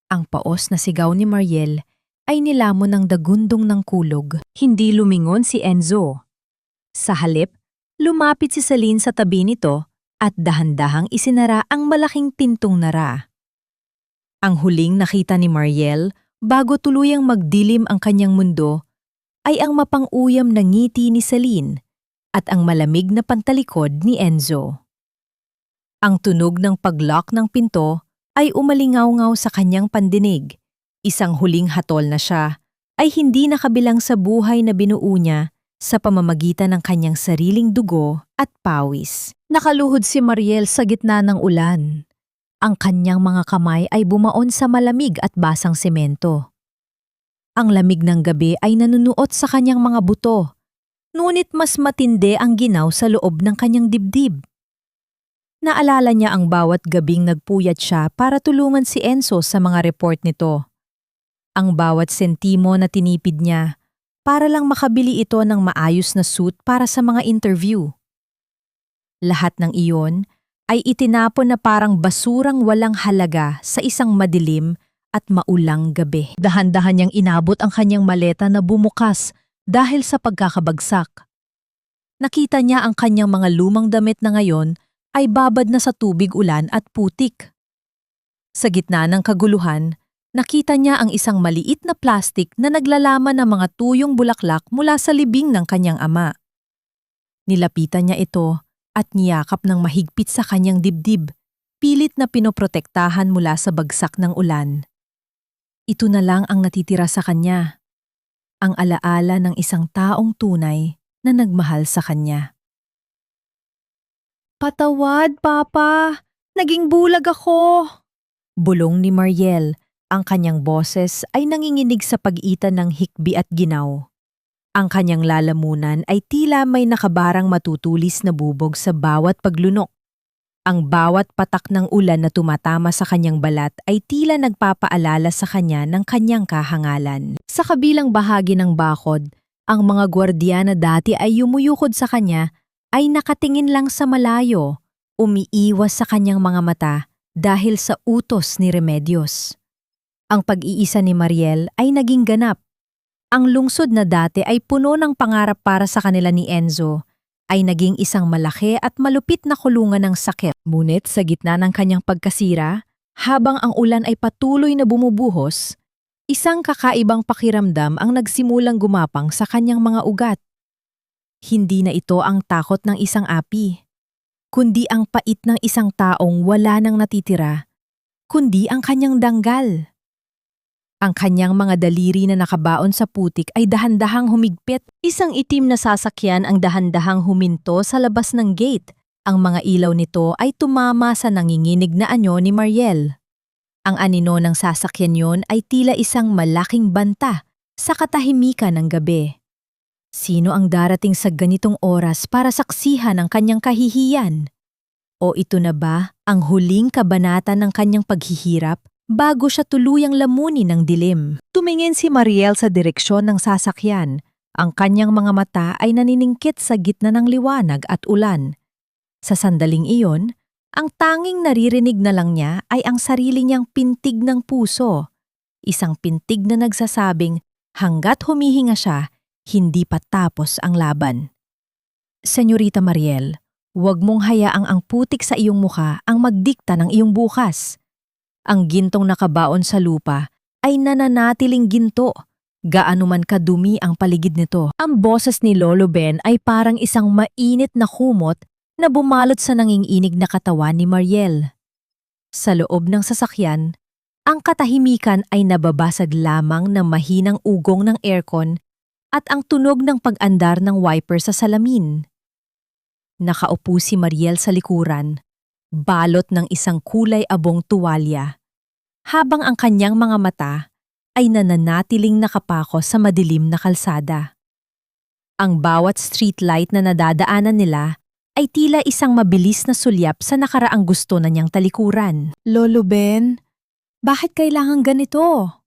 [SPEAKER 1] Ang paos na sigaw ni Mariel ay nilamon ng dagundong ng kulog. Hindi lumingon si Enzo. Sa halip, lumapit si Celine sa tabi nito at dahan-dahang isinara ang malaking pintong nara. Ang huling nakita ni Mariel bago tuluyang magdilim ang kanyang mundo ay ang mapang-uyam na ngiti ni Celine at ang malamig na pantalikod ni Enzo. Ang tunog ng pag-lock ng pinto ay umalingaw-ngaw sa kanyang pandinig. Isang huling hatol na siya ay hindi nakabilang sa buhay na binuo niya sa pamamagitan ng kanyang sariling dugo at pawis. Nakaluhod si Mariel sa gitna ng ulan. Ang kanyang mga kamay ay bumaon sa malamig at basang semento. Ang lamig ng gabi ay nanunuot sa kanyang mga buto, ngunit mas matindi ang ginaw sa loob ng kanyang dibdib. Naalala niya ang bawat gabing nagpuyat siya para tulungan si Enzo sa mga report nito. Ang bawat sentimo na tinipid niya para lang makabili ito ng maayos na suit para sa mga interview. Lahat ng iyon ay itinapon na parang basurang walang halaga sa isang madilim at maulang gabi. Dahan-dahan niyang inabot ang kanyang maleta na bumukas dahil sa pagkakabagsak. Nakita niya ang kanyang mga lumang damit na ngayon ay babad na sa tubig ulan at putik. Sa gitna ng kaguluhan, nakita niya ang isang maliit na plastik na naglalaman ng mga tuyong bulaklak mula sa libing ng kanyang ama. Nilapitan niya ito at niyakap ng mahigpit sa kanyang dibdib, pilit na pinoprotektahan mula sa bagsak ng ulan. Ito na lang ang natitira sa kanya, ang alaala ng isang taong tunay na nagmahal sa kanya. "Patawad, Papa! Naging bulag ako!" Bulong ni Mariel. Ang kanyang boses ay nanginginig sa pag-itan ng hikbi at ginaw. Ang kanyang lalamunan ay tila may nakabarang matutulis na bubog sa bawat paglunok. Ang bawat patak ng ulan na tumatama sa kanyang balat ay tila nagpapaalala sa kanya ng kanyang kahangalan. Sa kabilang bahagi ng bakod, ang mga gwardiya na dati ay yumuyukod sa kanya ay nakatingin lang sa malayo, umiiwas sa kanyang mga mata dahil sa utos ni Remedios. Ang pag-iisa ni Mariel ay naging ganap. Ang lungsod na dati ay puno ng pangarap para sa kanila ni Enzo ay naging isang malaki at malupit na kulungan ng sakit. Ngunit sa gitna ng kanyang pagkasira, habang ang ulan ay patuloy na bumubuhos, isang kakaibang pakiramdam ang nagsimulang gumapang sa kanyang mga ugat. Hindi na ito ang takot ng isang api, kundi ang pait ng isang taong wala nang natitira, kundi ang kanyang danggal. Ang kanyang mga daliri na nakabaon sa putik ay dahan-dahang humigpit. Isang itim na sasakyan ang dahan-dahang huminto sa labas ng gate. Ang mga ilaw nito ay tumama sa nanginginig na anyo ni Mariel. Ang anino ng sasakyan yon ay tila isang malaking banta sa katahimikan ng gabi. Sino ang darating sa ganitong oras para saksihan ang kanyang kahihiyan? O ito na ba ang huling kabanata ng kanyang paghihirap bago siya tuluyang lamunin ng dilim? Tumingin si Mariel sa direksyon ng sasakyan. Ang kanyang mga mata ay naniningkit sa gitna ng liwanag at ulan. Sa sandaling iyon, Ang tanging naririnig na lang niya ay ang sarili niyang pintig ng puso. Isang pintig na nagsasabing hanggat humihinga siya, hindi pa tapos ang laban. Senyorita Mariel, huwag mong hayaang ang putik sa iyong mukha ang magdikta ng iyong bukas. Ang gintong nakabaon sa lupa ay nananatiling ginto, gaano man kadumi ang paligid nito. Ang boses ni Lolo Ben ay parang isang mainit na kumot na bumalot sa nanginginig na katawan ni Mariel. Sa loob ng sasakyan, ang katahimikan ay nababasag lamang ng mahinang ugong ng aircon at ang tunog ng pag-andar ng wiper sa salamin. Nakaupo si Mariel sa likuran, balot ng isang kulay abong tuwalya, habang ang kanyang mga mata ay nananatiling nakapako sa madilim na kalsada. Ang bawat streetlight na nadadaanan nila ay tila isang mabilis na sulyap sa nakaraang gusto na niyang talikuran. Lolo Ben, bakit kailangan ganito?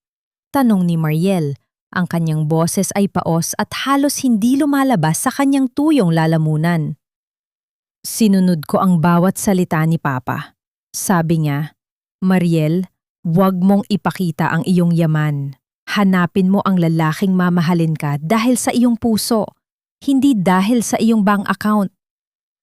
[SPEAKER 1] Tanong ni Mariel. Ang kanyang boses ay paos at halos hindi lumalabas sa kanyang tuyong lalamunan. Sinunod ko ang bawat salita ni Papa. Sabi niya, Mariel, huwag mong ipakita ang iyong yaman. Hanapin mo ang lalaking mamahalin ka dahil sa iyong puso, hindi dahil sa iyong bank account.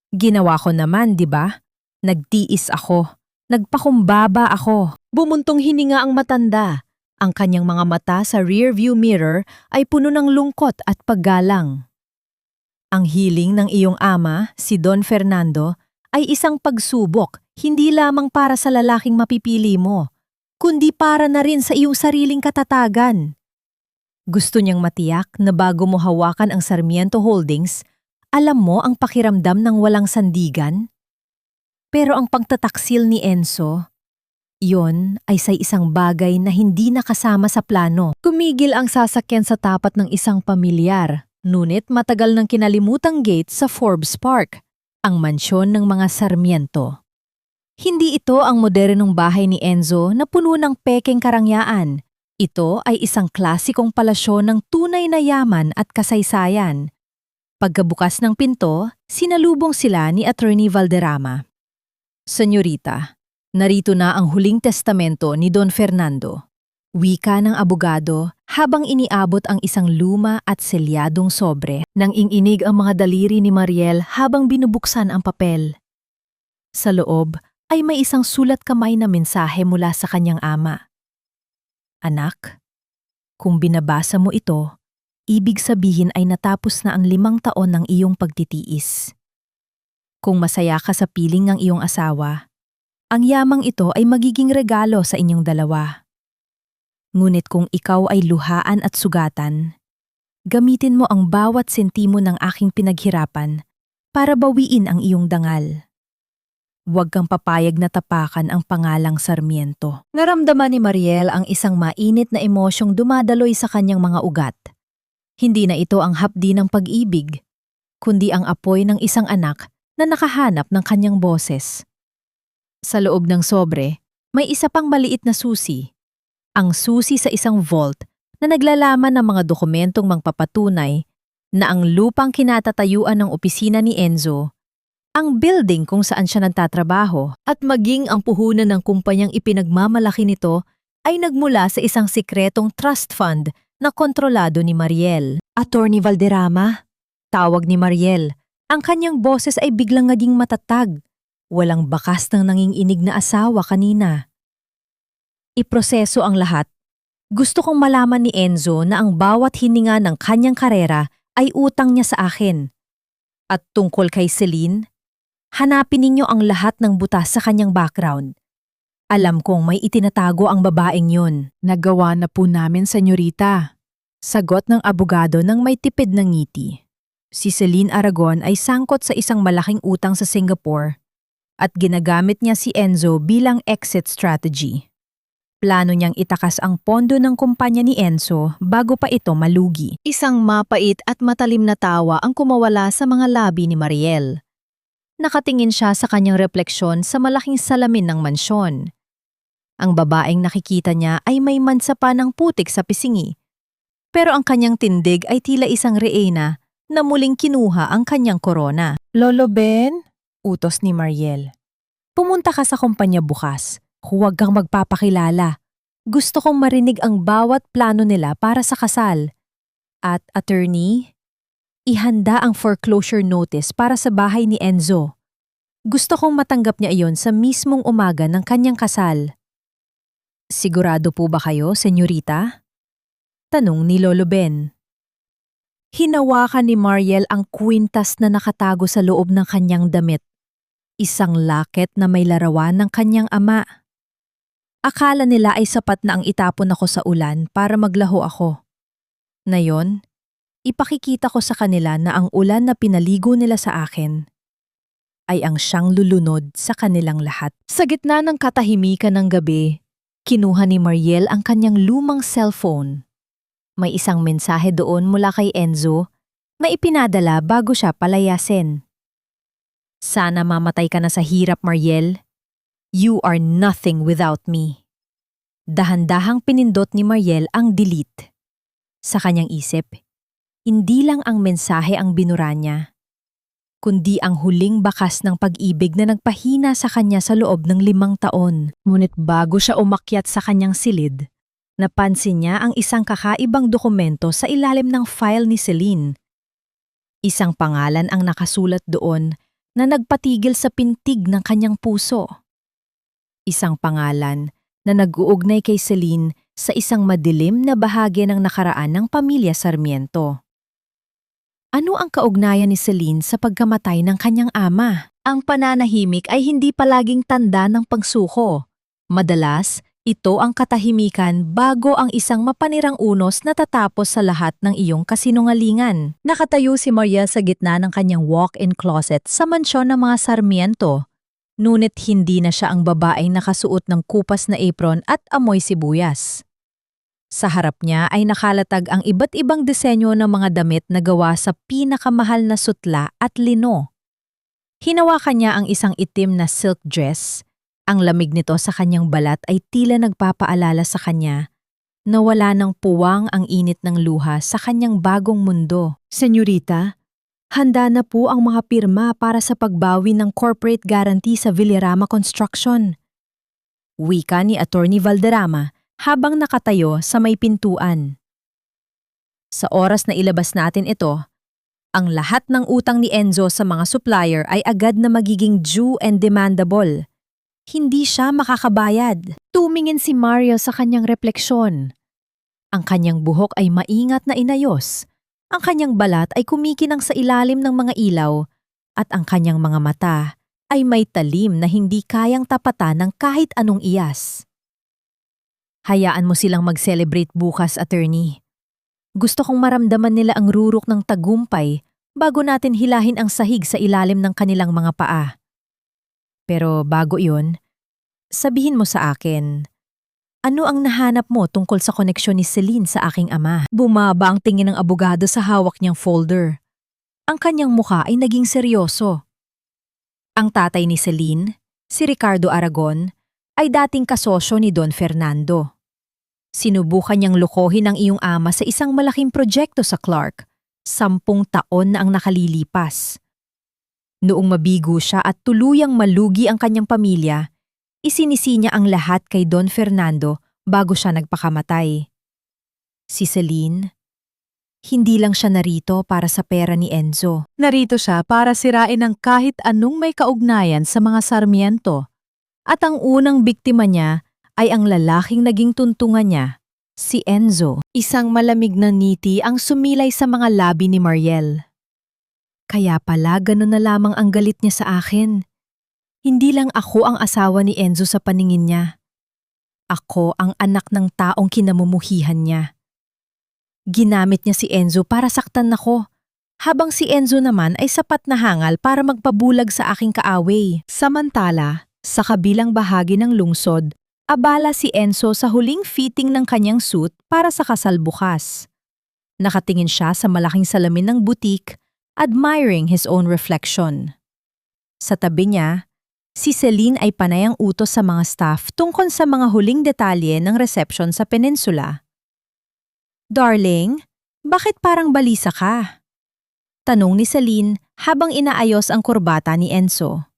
[SPEAKER 1] Ginawa ko naman, di ba? Nagtiis ako. Nagpakumbaba ako. Bumuntong hininga ang matanda. Ang kanyang mga mata sa rearview mirror ay puno ng lungkot at paggalang. Ang hiling ng iyong ama, si Don Fernando, ay isang pagsubok hindi lamang para sa lalaking mapipili mo, kundi para na rin sa iyong sariling katatagan. Gusto niyang matiyak na bago mo hawakan ang Sarmiento Holdings, alam mo ang pakiramdam ng walang sandigan? Pero ang pagtataksil ni Enzo, yon ay sa isang bagay na hindi nakasama sa plano. Kumigil ang sasakyan sa tapat ng isang pamilyar, ngunit matagal nang kinalimutang gate sa Forbes Park, ang mansyon ng mga Sarmiento. Hindi ito ang modernong bahay ni Enzo na puno ng pekeng karangyaan. Ito ay isang klasikong palasyo ng tunay na yaman at kasaysayan. Pagkabukas ng pinto, sinalubong sila ni Attorney Valderrama. Senyorita, narito na ang huling testamento ni Don Fernando. Wika ng abogado habang iniabot ang isang luma at selyadong sobre. Nang inginig ang mga daliri ni Mariel habang binubuksan ang papel. Sa loob ay may isang sulat kamay na mensahe mula sa kanyang ama. Anak, kung binabasa mo ito, ibig sabihin ay natapos na ang 5 taon ng iyong pagtitiis. Kung masaya ka sa piling ng iyong asawa, ang yamang ito ay magiging regalo sa inyong dalawa. Ngunit kung ikaw ay luhaan at sugatan, gamitin mo ang bawat sentimo ng aking pinaghirapan para bawiin ang iyong dangal. Huwag kang papayag na tapakan ang pangalang Sarmiento. Naramdaman ni Mariel ang isang mainit na emosyong dumadaloy sa kanyang mga ugat. Hindi na ito ang hapdi ng pag-ibig, kundi ang apoy ng isang anak na nakahanap ng kanyang boses. Sa loob ng sobre, may isa pang maliit na susi. Ang susi sa isang vault na naglalaman ng mga dokumentong magpapatunay na ang lupang kinatatayuan ng opisina ni Enzo, ang building kung saan siya nagtatrabaho at maging ang puhunan ng kumpanyang ipinagmamalaki nito ay nagmula sa isang sikretong trust fund na kontrolado ni Mariel. Attorney Valderrama, tawag ni Mariel. Ang kanyang boses ay biglang naging matatag. Walang bakas ng nanginginig na asawa kanina. Iproseso ang lahat. Gusto kong malaman ni Enzo na ang bawat hininga ng kanyang karera ay utang niya sa akin. At tungkol kay Celine, hanapin ninyo ang lahat ng butas sa kanyang background. Alam kong may itinatago ang babaeng yun. Nagawa na po namin, senyorita. Sagot ng abogado ng may tipid ng ngiti. Si Celine Aragon ay sangkot sa isang malaking utang sa Singapore at ginagamit niya si Enzo bilang exit strategy. Plano niyang itakas ang pondo ng kumpanya ni Enzo bago pa ito malugi. Isang mapait at matalim na tawa ang kumawala sa mga labi ni Mariel. Nakatingin siya sa kanyang refleksyon sa malaking salamin ng mansyon. Ang babaeng nakikita niya ay may mansa pa ng putik sa pisingi. Pero ang kanyang tindig ay tila isang reyna na muling kinuha ang kanyang korona. Lolo Ben? Utos ni Mariel. Pumunta ka sa kumpanya bukas. Huwag kang magpapakilala. Gusto kong marinig ang bawat plano nila para sa kasal. At attorney, ihanda ang foreclosure notice para sa bahay ni Enzo. Gusto kong matanggap niya iyon sa mismong umaga ng kanyang kasal. Sigurado po ba kayo, senyorita? Tanong ni Lolo Ben. Hinawakan ni Mariel ang kwintas na nakatago sa loob ng kanyang damit. Isang laket na may larawan ng kanyang ama. Akala nila ay sapat na ang itapon ako sa ulan para maglaho ako. Ngayon, ipakikita ko sa kanila na ang ulan na pinaligo nila sa akin ay ang siyang lulunod sa kanilang lahat. Sa gitna ng katahimikan ng gabi, kinuha ni Mariel ang kanyang lumang cellphone. May isang mensahe doon mula kay Enzo na ipinadala bago siya palayasin. Sana mamatay ka na sa hirap, Mariel. You are nothing without me. Dahan-dahang pinindot ni Mariel ang delete. Sa kanyang isip, hindi lang ang mensahe ang binura niya, kundi ang huling bakas ng pag-ibig na nagpahina sa kanya sa loob ng 5 taon. Ngunit bago siya umakyat sa kanyang silid, napansin niya ang isang kakaibang dokumento sa ilalim ng file ni Celine. Isang pangalan ang nakasulat doon na nagpatigil sa pintig ng kanyang puso. Isang pangalan na nag-uugnay kay Celine sa isang madilim na bahagi ng nakaraan ng pamilya Sarmiento. Ano ang kaugnayan ni Celine sa pagkamatay ng kanyang ama? Ang pananahimik ay hindi palaging tanda ng pagsuko. Madalas, ito ang katahimikan bago ang isang mapanirang unos na tatapos sa lahat ng iyong kasinungalingan. Nakatayo si Maria sa gitna ng kanyang walk-in closet sa mansyon ng mga Sarmiento. Ngunit hindi na siya ang babaeng nakasuot ng kupas na apron at amoy sibuyas. Sa harap niya ay nakalatag ang iba't ibang disenyo ng mga damit na gawa sa pinakamahal na sutla at lino. Hinawakan niya ang isang itim na silk dress. Ang lamig nito sa kanyang balat ay tila nagpapaalala sa kanya na wala ng puwang ang init ng luha sa kanyang bagong mundo. Senyorita, handa na po ang mga pirma para sa pagbawi ng corporate guarantee sa Villarama Construction. Wika ni Attorney Valderrama habang nakatayo sa may pintuan. Sa oras na ilabas natin ito, ang lahat ng utang ni Enzo sa mga supplier ay agad na magiging due and demandable. Hindi siya makakabayad. Tumingin si Mario sa kanyang refleksyon. Ang kanyang buhok ay maingat na inayos. Ang kanyang balat ay kumikinang sa ilalim ng mga ilaw at ang kanyang mga mata ay may talim na hindi kayang tapatan ng kahit anong iyas. Hayaan mo silang mag-celebrate bukas, attorney. Gusto kong maramdaman nila ang rurok ng tagumpay bago natin hilahin ang sahig sa ilalim ng kanilang mga paa. Pero bago iyon, sabihin mo sa akin, ano ang nahanap mo tungkol sa koneksyon ni Celine sa aking ama? Bumaba ang tingin ng abogado sa hawak niyang folder. Ang kanyang mukha ay naging seryoso. Ang tatay ni Celine, si Ricardo Aragon, ay dating kasosyo ni Don Fernando. Sinubukan niyang lokohin ang iyong ama sa isang malaking proyekto sa Clark. 10 taon na ang nakalilipas. Noong mabigo siya at tuluyang malugi ang kanyang pamilya, isinisi niya ang lahat kay Don Fernando bago siya nagpakamatay. Si Celine, hindi lang siya narito para sa pera ni Enzo. Narito siya para sirain ang kahit anong may kaugnayan sa mga Sarmiento. At ang unang biktima niya ay ang lalaking naging tuntungan niya, si Enzo. Isang malamig na ngiti ang sumilay sa mga labi ni Mariel. Kaya pala gano'n na lamang ang galit niya sa akin. Hindi lang ako ang asawa ni Enzo sa paningin niya. Ako ang anak ng taong kinamumuhihan niya. Ginamit niya si Enzo para saktan ako, habang si Enzo naman ay sapat na hangal para magpabulag sa aking kaaway. Samantala, sa kabilang bahagi ng lungsod, abala si Enzo sa huling fitting ng kanyang suit para sa kasal bukas. Nakatingin siya sa malaking salamin ng boutique, admiring his own reflection. Sa tabi niya, si Celine ay panayang utos sa mga staff tungkol sa mga huling detalye ng reception sa peninsula. Darling, bakit parang balisa ka? Tanong ni Celine habang inaayos ang kurbata ni Enzo.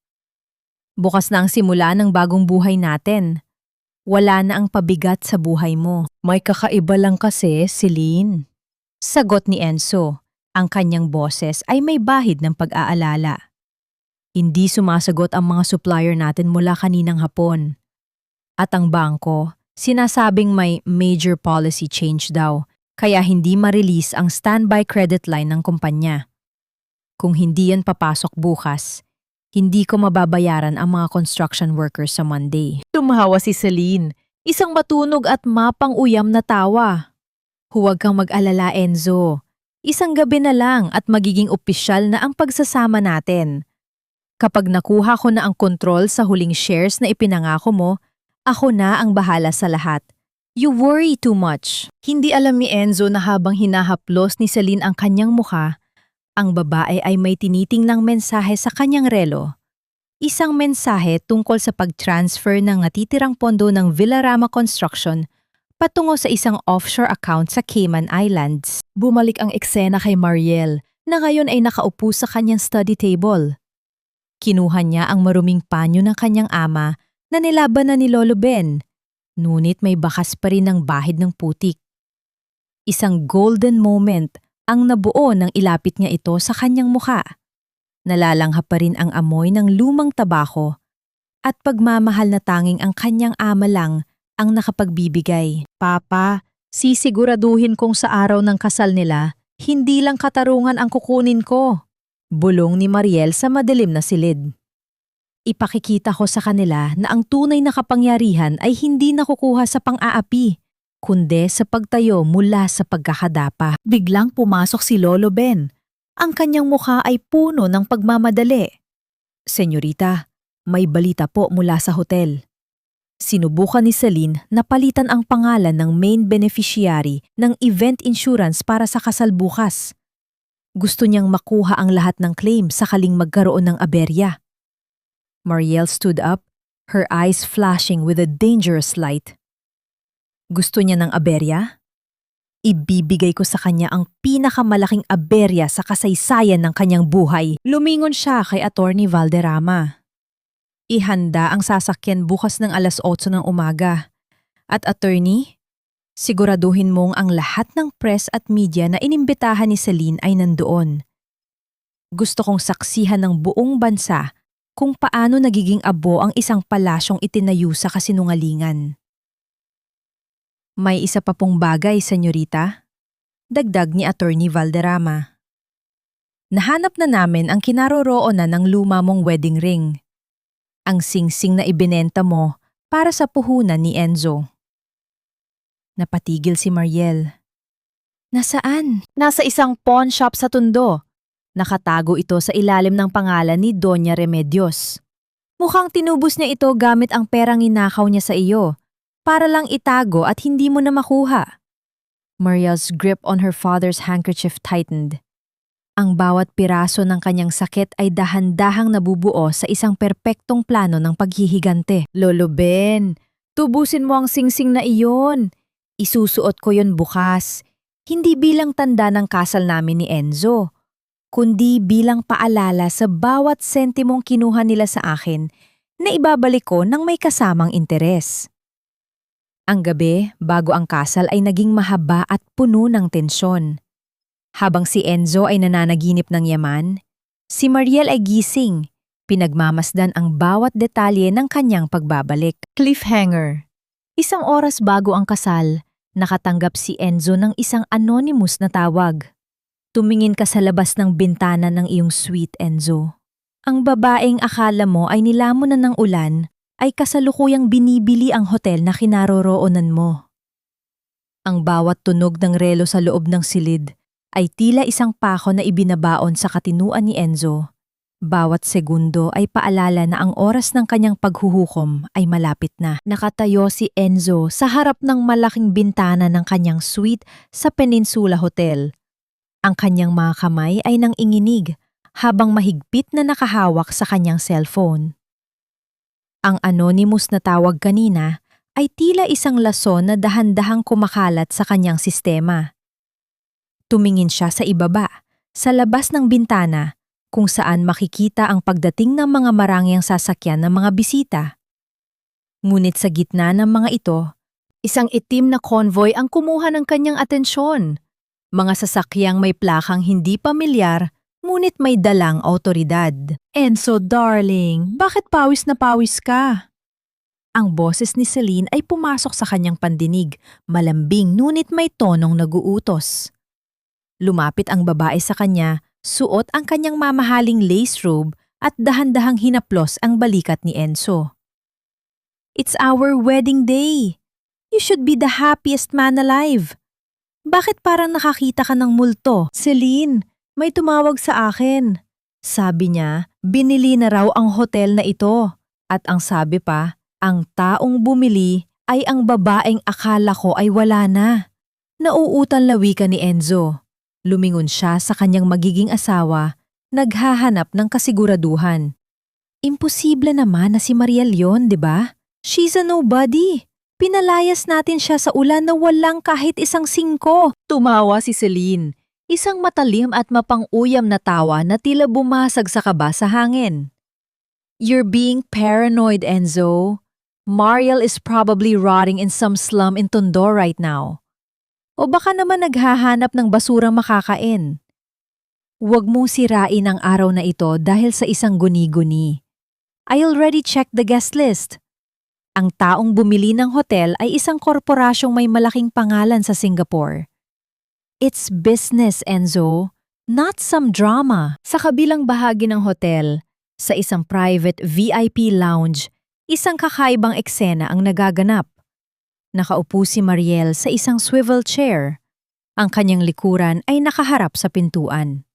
[SPEAKER 1] Bukas na ang simula ng bagong buhay natin. Wala na ang pabigat sa buhay mo. May kakaiba lang kasi, Celine. Sagot ni Enzo. Ang kanyang boses ay may bahid ng pag-aalala. Hindi sumasagot ang mga supplier natin mula kaninang hapon. At ang bangko, sinasabing may major policy change daw, kaya hindi ma-release ang standby credit line ng kumpanya. Kung hindi yan papasok bukas, hindi ko mababayaran ang mga construction workers sa Monday. Tumawa si Celine, isang matunog at mapang-uyam na tawa. Huwag kang mag-alala, Enzo. Isang gabi na lang at magiging opisyal na ang pagsasama natin. Kapag nakuha ko na ang kontrol sa huling shares na ipinangako mo, ako na ang bahala sa lahat. You worry too much. Hindi alam ni Enzo na habang hinahaplos ni Celine ang kanyang mukha, ang babae ay may tinitinglang mensahe sa kanyang relo. Isang mensahe tungkol sa pag-transfer ng natitirang pondo ng Villarama Construction patungo sa isang offshore account sa Cayman Islands. Bumalik ang eksena kay Mariel na ngayon ay nakaupo sa kanyang study table. Kinuha niya ang maruming panyo ng kanyang ama na nilaban na ni Lolo Ben, ngunit may bakas pa rin ng bahid ng putik. Isang golden moment ang nabuo nang ilapit niya ito sa kanyang mukha. Nalalangha pa rin ang amoy ng lumang tabako at pagmamahal na tanging ang kanyang ama lang ang nakapagbibigay. Papa, sisiguraduhin kong sa araw ng kasal nila, hindi lang katarungan ang kukunin ko. Bulong ni Mariel sa madilim na silid. Ipakikita ko sa kanila na ang tunay na kapangyarihan ay hindi nakukuha sa pang-aapi, kundi sa pagtayo mula sa pagkakadapa. Biglang pumasok si Lolo Ben. Ang kanyang mukha ay puno ng pagmamadali. Senyorita, may balita po mula sa hotel. Sinubukan ni Celine na palitan ang pangalan ng main beneficiary ng event insurance para sa kasal bukas. Gusto niyang makuha ang lahat ng claim sakaling magkaroon ng aberya. Mariel stood up, her eyes flashing with a dangerous light. Gusto niya ng aberya? Ibibigay ko sa kanya ang pinakamalaking aberya sa kasaysayan ng kanyang buhay. Lumingon siya kay Attorney Valderrama. Ihanda ang sasakyan bukas ng 8:00 ng umaga. At attorney, siguraduhin mong ang lahat ng press at media na inimbitahan ni Celine ay nandoon. Gusto kong saksihan ng buong bansa kung paano nagiging abo ang isang palasyong itinayo sa kasinungalingan. May isa pa pong bagay, senyorita. Dagdag ni Attorney Valderrama. Nahanap na namin ang kinaroroonan ng luma mong wedding ring. Ang singsing na ibinenta mo para sa puhunan ni Enzo. Napatigil si Mariel. Nasaan? Nasa isang pawn shop sa Tondo. Nakatago ito sa ilalim ng pangalan ni Doña Remedios. Mukhang tinubos niya ito gamit ang perang inakaw niya sa iyo, para lang itago at hindi mo na makuha. Mariel's grip on her father's handkerchief tightened. Ang bawat piraso ng kanyang sakit ay dahan-dahang nabubuo sa isang perpektong plano ng paghihigante. Lolo Ben, tubusin mo ang singsing na iyon. Isusuot ko yon bukas. Hindi bilang tanda ng kasal namin ni Enzo, kundi bilang paalala sa bawat sentimong kinuha nila sa akin na ibabalik ko ng may kasamang interes. Ang gabi, bago ang kasal ay naging mahaba at puno ng tensyon. Habang si Enzo ay nananaginip ng yaman, si Mariel ay gising, pinagmamasdan ang bawat detalye ng kanyang pagbabalik. Cliffhanger. Isang oras bago ang kasal, nakatanggap si Enzo ng isang anonymous na tawag. Tumingin ka sa labas ng bintana ng iyong suite, Enzo. Ang babaeng akala mo ay nilamon na ng ulan ay kasalukuyang binibili ang hotel na kinaroroonan mo. Ang bawat tunog ng relo sa loob ng silid ay tila isang pako na ibinabaon sa katinuan ni Enzo. Bawat segundo ay paalala na ang oras ng kanyang paghuhukom ay malapit na. Nakatayo si Enzo sa harap ng malaking bintana ng kanyang suite sa Peninsula Hotel. Ang kanyang mga kamay ay nanginginig habang mahigpit na nakahawak sa kanyang cellphone. Ang anonymous na tawag kanina ay tila isang lason na dahan-dahang kumakalat sa kanyang sistema. Tumingin siya sa ibaba, sa labas ng bintana, kung saan makikita ang pagdating ng mga marangyang sasakyan ng mga bisita. Ngunit sa gitna ng mga ito, isang itim na convoy ang kumuha ng kanyang atensyon. Mga sasakyang may plakang hindi pamilyar, ngunit may dalang awtoridad. Enzo, darling, bakit pawis na pawis ka? Ang boses ni Celine ay pumasok sa kanyang pandinig, malambing ngunit may tonong naguutos. Lumapit ang babae sa kanya, suot ang kanyang mamahaling lace robe at dahan-dahang hinaplos ang balikat ni Enzo. It's our wedding day. You should be the happiest man alive. Bakit parang nakakita ka ng multo? Celine, may tumawag sa akin. Sabi niya, binili na raw ang hotel na ito. At ang sabi pa, ang taong bumili ay ang babaeng akala ko ay wala na. Nauutal na wika ni Enzo. Lumingon siya sa kanyang magiging asawa, naghahanap ng kasiguraduhan. Imposible naman na si Mariel yon, di ba? She's a nobody. Pinalayas natin siya sa ulan na walang kahit isang singko. Tumawa si Celine, isang matalim at mapang-uyam na tawa na tila bumasag sa kaba sa hangin. You're being paranoid, Enzo. Mariel is probably rotting in some slum in Tondo right now. O baka naman naghahanap ng basurang makakain. Huwag mong sirain ang araw na ito dahil sa isang guni-guni. I already checked the guest list. Ang taong bumili ng hotel ay isang korporasyong may malaking pangalan sa Singapore. It's business, Enzo, not some drama. Sa kabilang bahagi ng hotel, sa isang private VIP lounge, isang kakaibang eksena ang nagaganap. Nakaupo si Mariel sa isang swivel chair. Ang kanyang likuran ay nakaharap sa pintuan.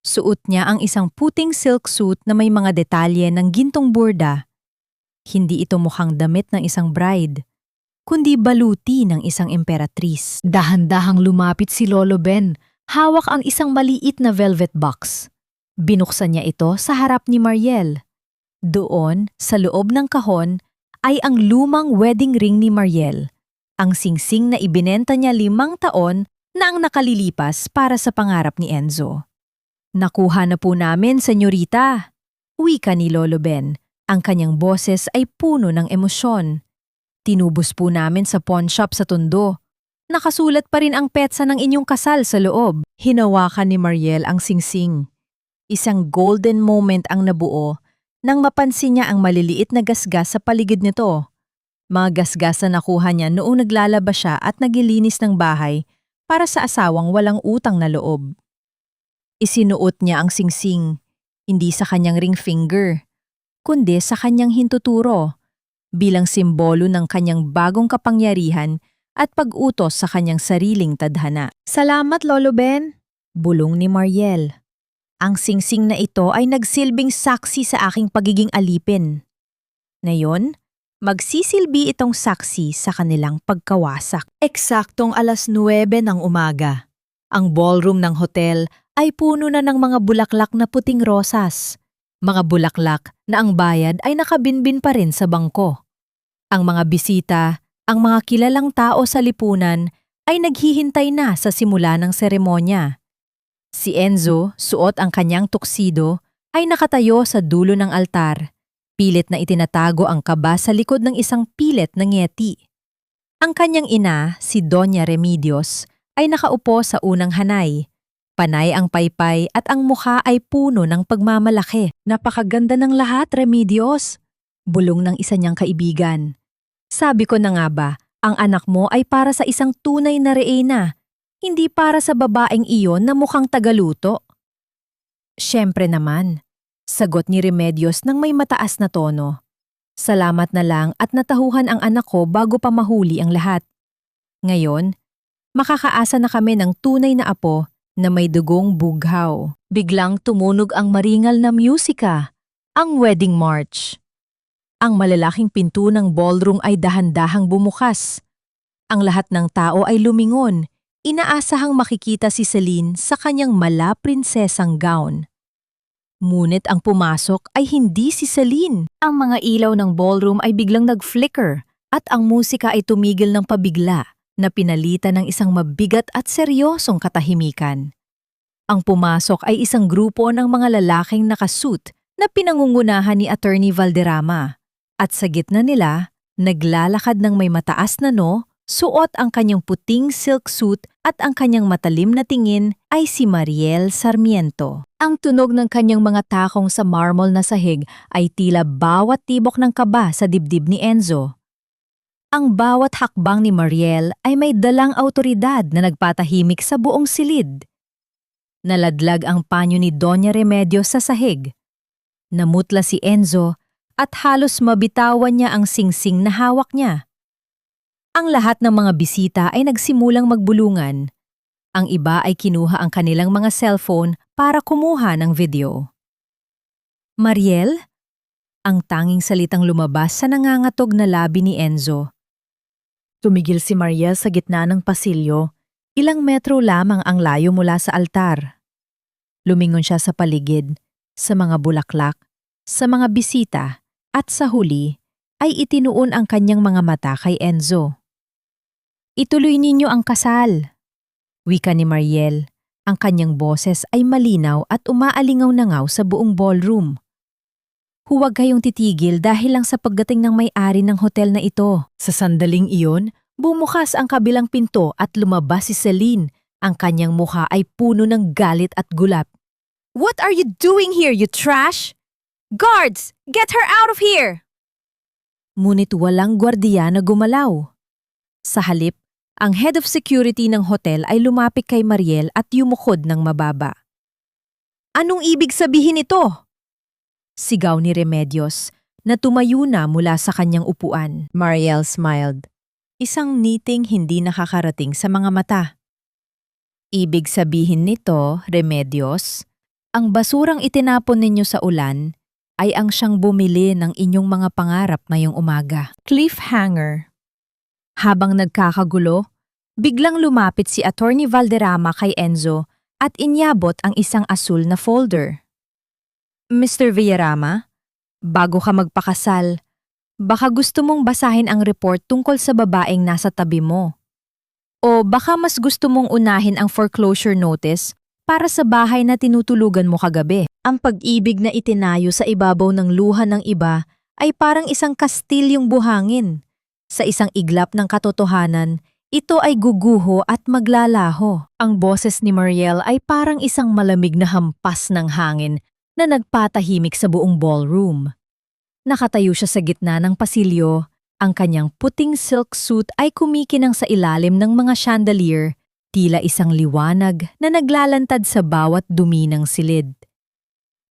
[SPEAKER 1] Suot niya ang isang puting silk suit na may mga detalye ng gintong burda. Hindi ito mukhang damit ng isang bride, kundi baluti ng isang emperatris. Dahan-dahang lumapit si Lolo Ben, hawak ang isang maliit na velvet box. Binuksan niya ito sa harap ni Mariel. Doon, sa loob ng kahon, ay ang lumang wedding ring ni Mariel, ang singsing na ibinenta niya 5 taon na ang nakalilipas para sa pangarap ni Enzo. Nakuha na po namin, senyorita, wika ni Lolo Ben. Ang kanyang boses ay puno ng emosyon. Tinubos po namin sa pawn shop sa Tondo. Nakasulat pa rin ang petsa ng inyong kasal sa loob. Hinawakan ni Mariel ang singsing. Isang golden moment ang nabuo nang mapansin niya ang maliliit na gasgas sa paligid nito. Mga gasgas na nakuha niya noong naglalaba siya at nagilinis ng bahay para sa asawang walang utang na loob. Isinuot niya ang singsing, hindi sa kanyang ring finger, kundi sa kanyang hintuturo, bilang simbolo ng kanyang bagong kapangyarihan at pag-utos sa kanyang sariling tadhana. Salamat, Lolo Ben, bulong ni Mariel. Ang singsing na ito ay nagsilbing saksi sa aking pagiging alipin. Ngayon, magsisilbi itong saksi sa kanilang pagkawasak. Eksaktong 9:00 ng umaga. Ang ballroom ng hotel ay puno na ng mga bulaklak na puting rosas. Mga bulaklak na ang bayad ay nakabinbin pa rin sa bangko. Ang mga bisita, ang mga kilalang tao sa lipunan ay naghihintay na sa simula ng seremonya. Si Enzo, suot ang kanyang tuksido, ay nakatayo sa dulo ng altar. Pilit na itinatago ang kaba sa likod ng isang pilit na ngeti. Ang kanyang ina, si Doña Remedios, ay nakaupo sa unang hanay. Panay ang paypay at ang mukha ay puno ng pagmamalaki. Napakaganda ng lahat, Remedios, bulong ng isa niyang kaibigan. Sabi ko na nga ba, ang anak mo ay para sa isang tunay na reyna, hindi para sa babaeng iyon na mukhang tagaluto. Siyempre naman, sagot ni Remedios nang may mataas na tono. Salamat na lang at natahuhan ang anak ko bago pa mahuli ang lahat. Ngayon, makakaasa na kami ng tunay na apo na may dugong bughaw. Biglang tumunog ang maringal na musika, ang wedding march. Ang malalaking pinto ng ballroom ay dahan-dahang bumukas. Ang lahat ng tao ay lumingon, inaasahang makikita si Celine sa kanyang mala-prinsesang gown. Ngunit ang pumasok ay hindi si Celine. Ang mga ilaw ng ballroom ay biglang nag-flicker at ang musika ay tumigil ng pabigla na pinalitan ng isang mabigat at seryosong katahimikan. Ang pumasok ay isang grupo ng mga lalaking nakasuit na pinangungunahan ni Attorney Valderrama. At sa gitna nila, naglalakad ng may mataas na no, suot ang kanyang puting silk suit at ang kanyang matalim na tingin ay si Mariel Sarmiento. Ang tunog ng kanyang mga takong sa marmol na sahig ay tila bawat tibok ng kaba sa dibdib ni Enzo. Ang bawat hakbang ni Mariel ay may dalang awtoridad na nagpatahimik sa buong silid. Naladlag ang panyo ni Doña Remedios sa sahig. Namutla si Enzo at halos mabitawan niya ang singsing na hawak niya. Ang lahat ng mga bisita ay nagsimulang magbulungan. Ang iba ay kinuha ang kanilang mga cellphone para kumuha ng video. Mariel? Ang tanging salitang lumabas sa nangangatog na labi ni Enzo. Tumigil si Mariel sa gitna ng pasilyo. Ilang metro lamang ang layo mula sa altar. Lumingon siya sa paligid, sa mga bulaklak, sa mga bisita, at sa huli ay itinuon ang kanyang mga mata kay Enzo. Ituloy ninyo ang kasal. Wika ni Mariel, ang kanyang boses ay malinaw at umaalingaw-nangaw sa buong ballroom. Huwag kayong titigil dahil lang sa pagdating ng may-ari ng hotel na ito. Sa sandaling iyon, bumukas ang kabilang pinto at lumabas si Celine. Ang kanyang mukha ay puno ng galit at gulat. What are you doing here, you trash? Guards! Get her out of here! Ngunit walang gwardiya na gumalaw. Sa halip, ang head of security ng hotel ay lumapit kay Mariel at yumukod ng mababa. Anong ibig sabihin ito? Sigaw ni Remedios na tumayo na mula sa kanyang upuan. Mariel smiled. Isang ngiting hindi nakakarating sa mga mata. Ibig sabihin nito, Remedios, ang basurang itinapon ninyo sa ulan ay ang siyang bumili ng inyong mga pangarap ngayong umaga. Cliffhanger. Habang nagkakagulo, biglang lumapit si Attorney Valderrama kay Enzo at inyabot ang isang asul na folder. Mr. Valderrama, bago ka magpakasal, baka gusto mong basahin ang report tungkol sa babaeng nasa tabi mo. O baka mas gusto mong unahin ang foreclosure notice para sa bahay na tinutulugan mo kagabi. Ang pag-ibig na itinayo sa ibabaw ng luha ng iba ay parang isang kastilyong buhangin. Sa isang iglap ng katotohanan, ito ay guguho at maglalaho. Ang boses ni Mariel ay parang isang malamig na hampas ng hangin na nagpatahimik sa buong ballroom. Nakatayo siya sa gitna ng pasilyo, ang kanyang puting silk suit ay kumikinang sa ilalim ng mga chandelier, tila isang liwanag na naglalantad sa bawat dumi ng silid.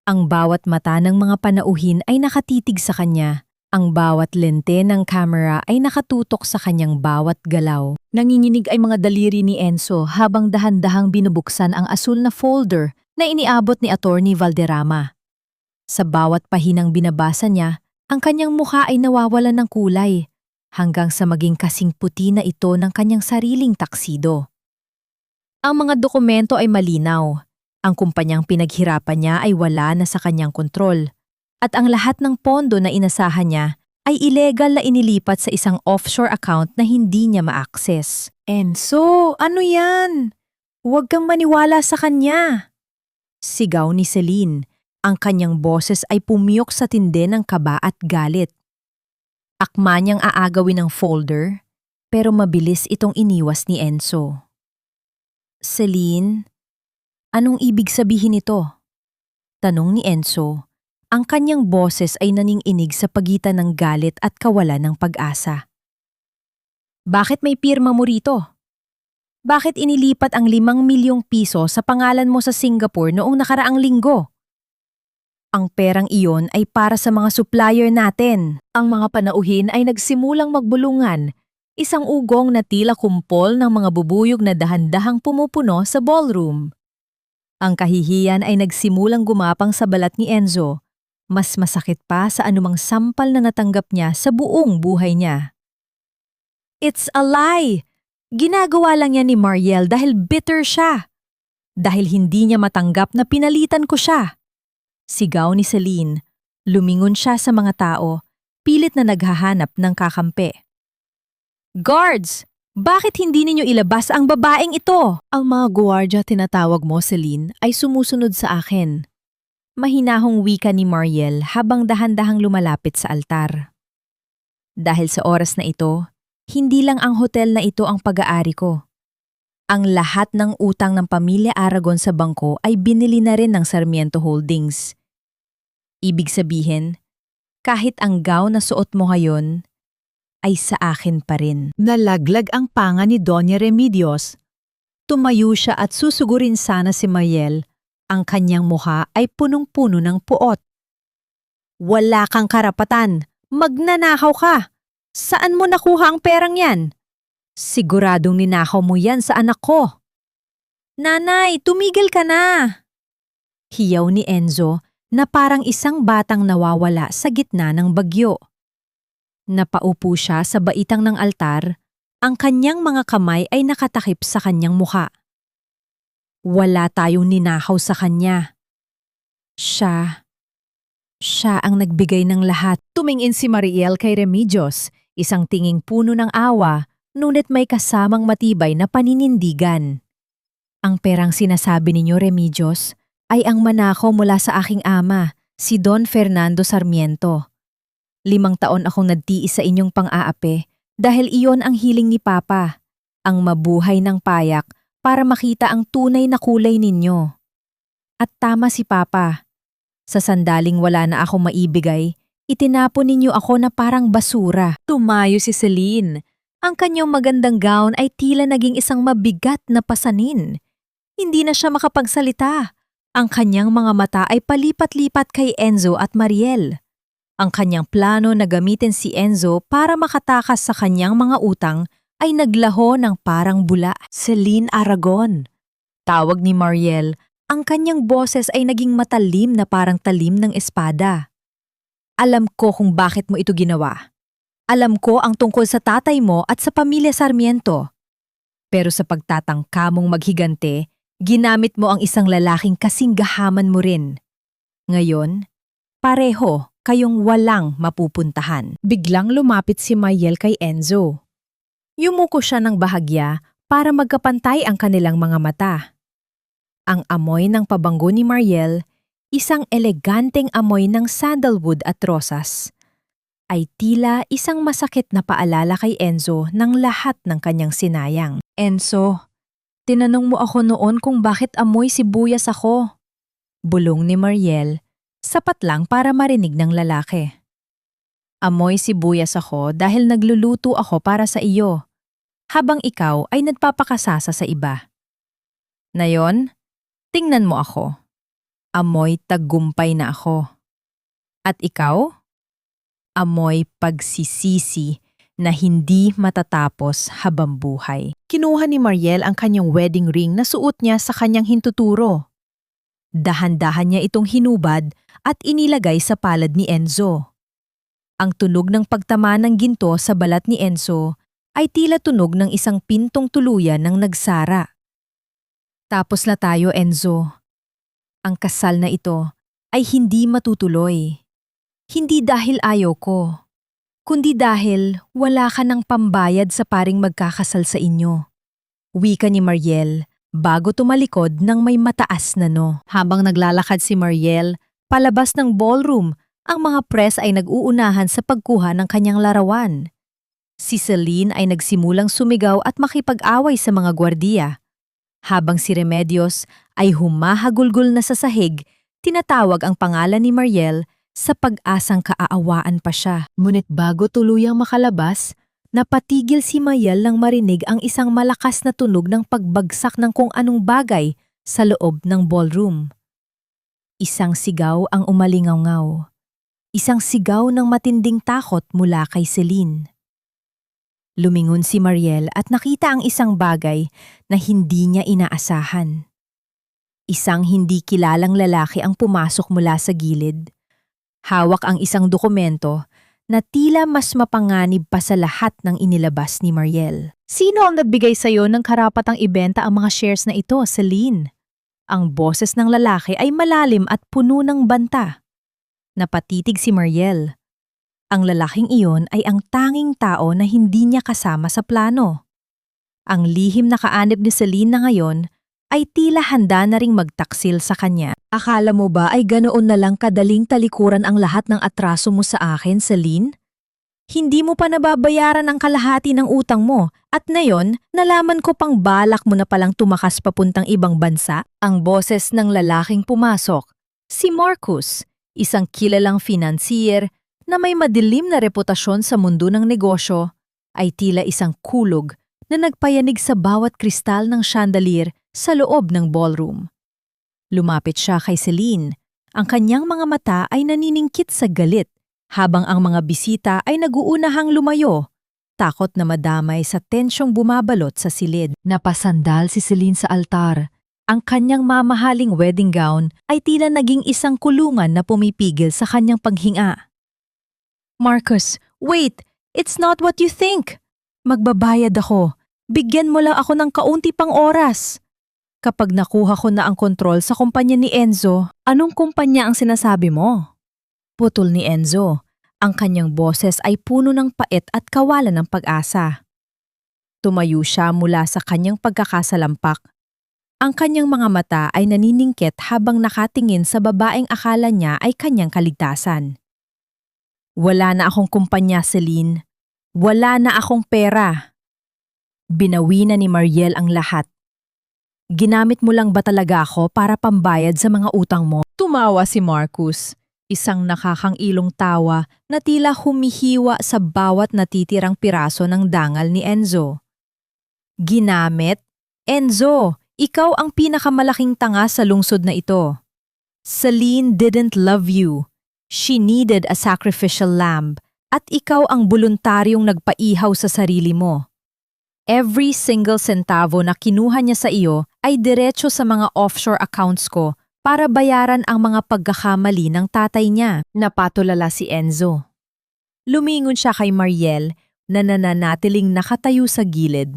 [SPEAKER 1] Ang bawat mata ng mga panauhin ay nakatitig sa kanya. Ang bawat lente ng camera ay nakatutok sa kanyang bawat galaw. Nanginginig ay mga daliri ni Enzo habang dahan-dahang binubuksan ang asul na folder na iniabot ni Attorney Valderrama. Sa bawat pahinang binabasa niya, ang kanyang mukha ay nawawalan ng kulay, hanggang sa maging kasing puti na ito ng kanyang sariling taksido. Ang mga dokumento ay malinaw. Ang kumpanyang pinaghirapan niya ay wala na sa kanyang kontrol. At ang lahat ng pondo na inasahan niya ay illegal na inilipat sa isang offshore account na hindi niya ma-access. Enzo, ano yan? Huwag kang maniwala sa kanya. Sigaw ni Celine. Ang kanyang boses ay pumiyok sa tindi ng kaba at galit. Akma niyang aagawin ng folder, pero mabilis itong iniwas ni Enzo. Celine, anong ibig sabihin ito? Tanong ni Enzo. Ang kanyang boses ay naninginig sa pagitan ng galit at kawalan ng pag-asa. Bakit may pirma mo rito? Bakit inilipat ang 5 milyong piso sa pangalan mo sa Singapore noong nakaraang linggo? Ang perang iyon ay para sa mga supplier natin. Ang mga panauhin ay nagsimulang magbulungan, isang ugong na tila kumpol ng mga bubuyog na dahan-dahang pumupuno sa ballroom. Ang kahihiyan ay nagsimulang gumapang sa balat ni Enzo. Mas masakit pa sa anumang sampal na natanggap niya sa buong buhay niya. It's a lie! Ginagawa lang yan ni Mariel dahil bitter siya. Dahil hindi niya matanggap na pinalitan ko siya. Sigaw ni Celine. Lumingon siya sa mga tao, pilit na naghahanap ng kakampi. Guards! Bakit hindi ninyo ilabas ang babaeng ito? Ang mga guwardiya tinatawag mo, Celine, ay sumusunod sa akin. Mahinahong wika ni Mariel habang dahan-dahang lumalapit sa altar. Dahil sa oras na ito, hindi lang ang hotel na ito ang pag-aari ko. Ang lahat ng utang ng pamilya Aragon sa bangko ay binili na rin ng Sarmiento Holdings. Ibig sabihin, kahit ang gown na suot mo ngayon, ay sa akin pa rin. Nalaglag ang panga ni Doña Remedios. Tumayo siya at susugurin sana si Mariel. Ang kanyang mukha ay punong-puno ng puot. Wala kang karapatan. Magnanakaw ka. Saan mo nakuha ang perang yan? Siguradong ninakaw mo yan sa anak ko. Nanay, tumigil ka na! Hiyaw ni Enzo na parang isang batang nawawala sa gitna ng bagyo. Napaupo siya sa baitang ng altar, ang kanyang mga kamay ay nakatakip sa kanyang mukha. Wala tayong ninakaw sa kanya. Siya ang nagbigay ng lahat. Tumingin si Mariel kay Remedios, isang tinging puno ng awa, ngunit may kasamang matibay na paninindigan. Ang perang sinasabi ninyo, Remedios, ay ang manakaw mula sa aking ama, si Don Fernando Sarmiento. 5 taon akong nagtiis sa inyong pang-aapi dahil iyon ang hiling ni Papa, ang mabuhay ng payak para makita ang tunay na kulay ninyo. At tama si Papa. Sa sandaling wala na akong maibigay, itinapon ninyo ako na parang basura. Tumayo si Celine. Ang kanyang magandang gown ay tila naging isang mabigat na pasanin. Hindi na siya makapagsalita. Ang kanyang mga mata ay palipat-lipat kay Enzo at Mariel. Ang kanyang plano na gamitin si Enzo para makatakas sa kanyang mga utang ay naglaho ng parang bula. Celine Aragon. Tawag ni Mariel, ang kanyang boses ay naging matalim na parang talim ng espada. Alam ko kung bakit mo ito ginawa. Alam ko ang tungkol sa tatay mo at sa pamilya Sarmiento. Pero sa pagtatangka mong maghigante, ginamit mo ang isang lalaking kasing gahaman mo rin. Ngayon, pareho kayong walang mapupuntahan. Biglang lumapit si Mariel kay Enzo. Yumuko siya ng bahagya para magkapantay ang kanilang mga mata. Ang amoy ng pabango ni Mariel, isang eleganteng amoy ng sandalwood at rosas, ay tila isang masakit na paalala kay Enzo ng lahat ng kanyang sinayang. Enzo, tinanong mo ako noon kung bakit amoy sibuyas ako. Bulong ni Mariel, sapat lang para marinig ng lalaki. Amoy sibuyas ako dahil nagluluto ako para sa iyo, habang ikaw ay nagpapakasasa sa iba. Ngayon, tingnan mo ako. Amoy tagumpay na ako. At ikaw? Amoy pagsisisi na hindi matatapos habang buhay. Kinuha ni Mariel ang kanyang wedding ring na suot niya sa kanyang hintuturo. Dahan-dahan niya itong hinubad at inilagay sa palad ni Enzo. Ang tunog ng pagtama ng ginto sa balat ni Enzo ay tila tunog ng isang pintong tuluyan ng nagsara. Tapos na tayo, Enzo. Ang kasal na ito ay hindi matutuloy. Hindi dahil ayaw ko, kundi dahil wala ka ng pambayad sa paring magkakasal sa inyo. Wika ni Mariel bago tumalikod ng may mataas na no. Habang naglalakad si Mariel, palabas ng ballroom, ang mga press ay nag-uunahan sa pagkuha ng kanyang larawan. Si Celine ay nagsimulang sumigaw at makipag-away sa mga gwardiya. Habang si Remedios ay humahagulgol na sa sahig, tinatawag ang pangalan ni Mariel sa pag-asang kaaawaan pa siya. Ngunit bago tuluyang makalabas, napatigil si Mariel nang marinig ang isang malakas na tunog ng pagbagsak ng kung anong bagay sa loob ng ballroom. Isang sigaw ang umalingaw-ngaw. Isang sigaw ng matinding takot mula kay Celine. Lumingon si Mariel at nakita ang isang bagay na hindi niya inaasahan. Isang hindi kilalang lalaki ang pumasok mula sa gilid. Hawak ang isang dokumento na tila mas mapanganib pa sa lahat ng inilabas ni Mariel. Sino ang nagbigay sa'yo ng karapatang ibenta ang mga shares na ito, Celine? Ang boses ng lalaki ay malalim at puno ng banta. Napatitig si Mariel. Ang lalaking iyon ay ang tanging tao na hindi niya kasama sa plano. Ang lihim na kaanib ni Celine na ngayon ay tila handa na ring magtaksil sa kanya. Akala mo ba ay ganoon na lang kadaling talikuran ang lahat ng atraso mo sa akin, Celine? Hindi mo pa nababayaran ang kalahati ng utang mo at ngayon nalaman ko pang balak mo na palang tumakas papuntang ibang bansa. Ang boses ng lalaking pumasok, si Marcus, isang kilalang financier na may madilim na reputasyon sa mundo ng negosyo, ay tila isang kulog na nagpayanig sa bawat kristal ng chandelier sa loob ng ballroom. Lumapit siya kay Celine. Ang kanyang mga mata ay naniningkit sa galit habang ang mga bisita ay naguunahang lumayo, takot na madamay sa tensyong bumabalot sa silid. Napasandal si Celine sa altar. Ang kanyang mamahaling wedding gown ay tila naging isang kulungan na pumipigil sa kanyang paghinga. Marcus, wait! It's not what you think! Magbabayad ako. Bigyan mo lang ako ng kaunti pang oras. Kapag nakuha ko na ang kontrol sa kumpanya ni Enzo, anong kumpanya ang sinasabi mo? Putol ni Enzo. Ang kanyang boses ay puno ng pait at kawalan ng pag-asa. Tumayo siya mula sa kanyang pagkakasalampak. Ang kanyang mga mata ay naniningkit habang nakatingin sa babaeng akala niya ay kanyang kaligtasan. Wala na akong kumpanya, Celine. Wala na akong pera. Binawi na ni Mariel ang lahat. Ginamit mo lang ba talaga ako para pambayad sa mga utang mo? Tumawa si Marcus, isang nakakangilong tawa na tila humihiwa sa bawat natitirang piraso ng dangal ni Enzo. Ginamit? Enzo, ikaw ang pinakamalaking tanga sa lungsod na ito. Celine didn't love you. She needed a sacrificial lamb at ikaw ang voluntaryong nagpaihaw sa sarili mo. Every single centavo na kinuha niya sa iyo ay diretso sa mga offshore accounts ko para bayaran ang mga pagkakamali ng tatay niya. Napatulala si Enzo. Lumingon siya kay Mariel na nananatiling nakatayo sa gilid.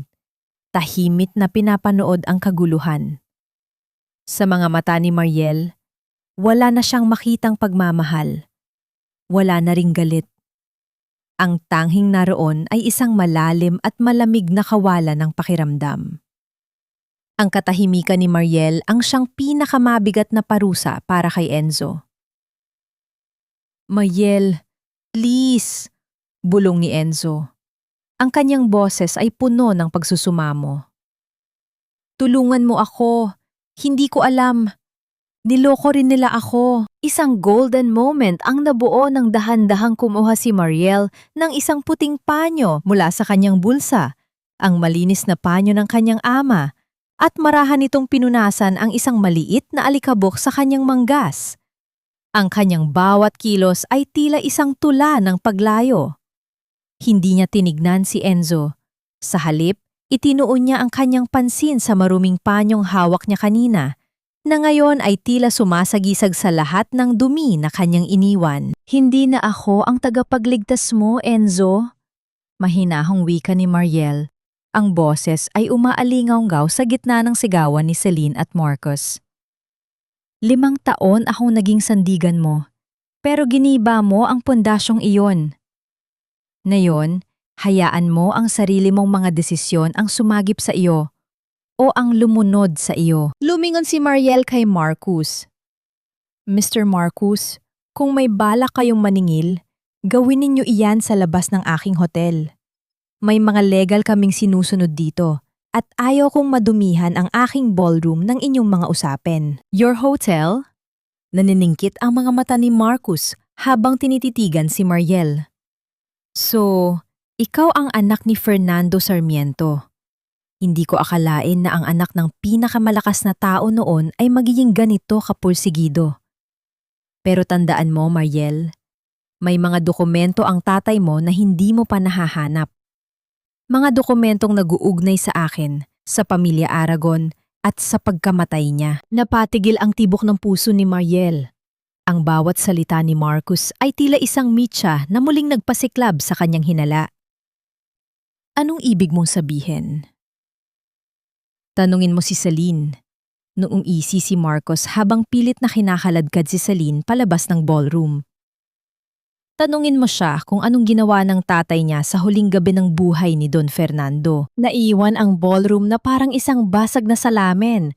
[SPEAKER 1] Tahimik na pinapanood ang kaguluhan. Sa mga mata ni Mariel, wala na siyang makitang pagmamahal. Wala na ring galit. Ang tanghing naroon ay isang malalim at malamig na kawalan ng pakiramdam. Ang katahimikan ni Mariel ang siyang pinakamabigat na parusa para kay Enzo. Mariel, please, bulong ni Enzo. Ang kanyang boses ay puno ng pagsusumamo. Tulungan mo ako, hindi ko alam. Niloko rin nila ako. Isang golden moment ang nabuo ng dahan-dahang kumuha si Mariel ng isang puting panyo mula sa kanyang bulsa, ang malinis na panyo ng kanyang ama, at marahan nitong pinunasan ang isang maliit na alikabok sa kanyang manggas. Ang kanyang bawat kilos ay tila isang tula ng paglayo. Hindi niya tinignan si Enzo. Sa halip, itinuon niya ang kanyang pansin sa maruming panyong hawak niya kanina, na ngayon ay tila sumasagisag sa lahat ng dumi na kanyang iniwan. Hindi na ako ang tagapagligtas mo, Enzo. Mahinahong wika ni Mariel. Ang boses ay umaalingaw-ngaw sa gitna ng sigawan ni Celine at Marcus. 5 taon akong naging sandigan mo, pero giniba mo ang pundasyong iyon. Ngayon, hayaan mo ang sarili mong mga desisyon ang sumagip sa iyo o ang lumunod sa iyo. Lumingon si Mariel kay Marcus. Mr. Marcus, kung may balak kayong maningil, gawin ninyo iyan sa labas ng aking hotel. May mga legal kaming sinusunod dito at ayaw kong madumihan ang aking ballroom ng inyong mga usapin. Your hotel? Naniningkit ang mga mata ni Marcus habang tinititigan si Mariel. So, ikaw ang anak ni Fernando Sarmiento. Hindi ko akalain na ang anak ng pinakamalakas na tao noon ay magiging ganito kapursigido. Pero tandaan mo, Mariel, may mga dokumento ang tatay mo na hindi mo pa nahahanap. Mga dokumentong nag-uugnay sa akin, sa pamilya Aragon at sa pagkamatay niya. Napatigil ang tibok ng puso ni Mariel. Ang bawat salita ni Marcus ay tila isang mitya na muling nagpasiklab sa kanyang hinala. Anong ibig mong sabihin? Tanungin mo si Celine. Noong isi si Marcos habang pilit na kinakaladkad si Celine palabas ng ballroom. Tanungin mo siya kung anong ginawa ng tatay niya sa huling gabi ng buhay ni Don Fernando. Naiwan ang ballroom na parang isang basag na salamin.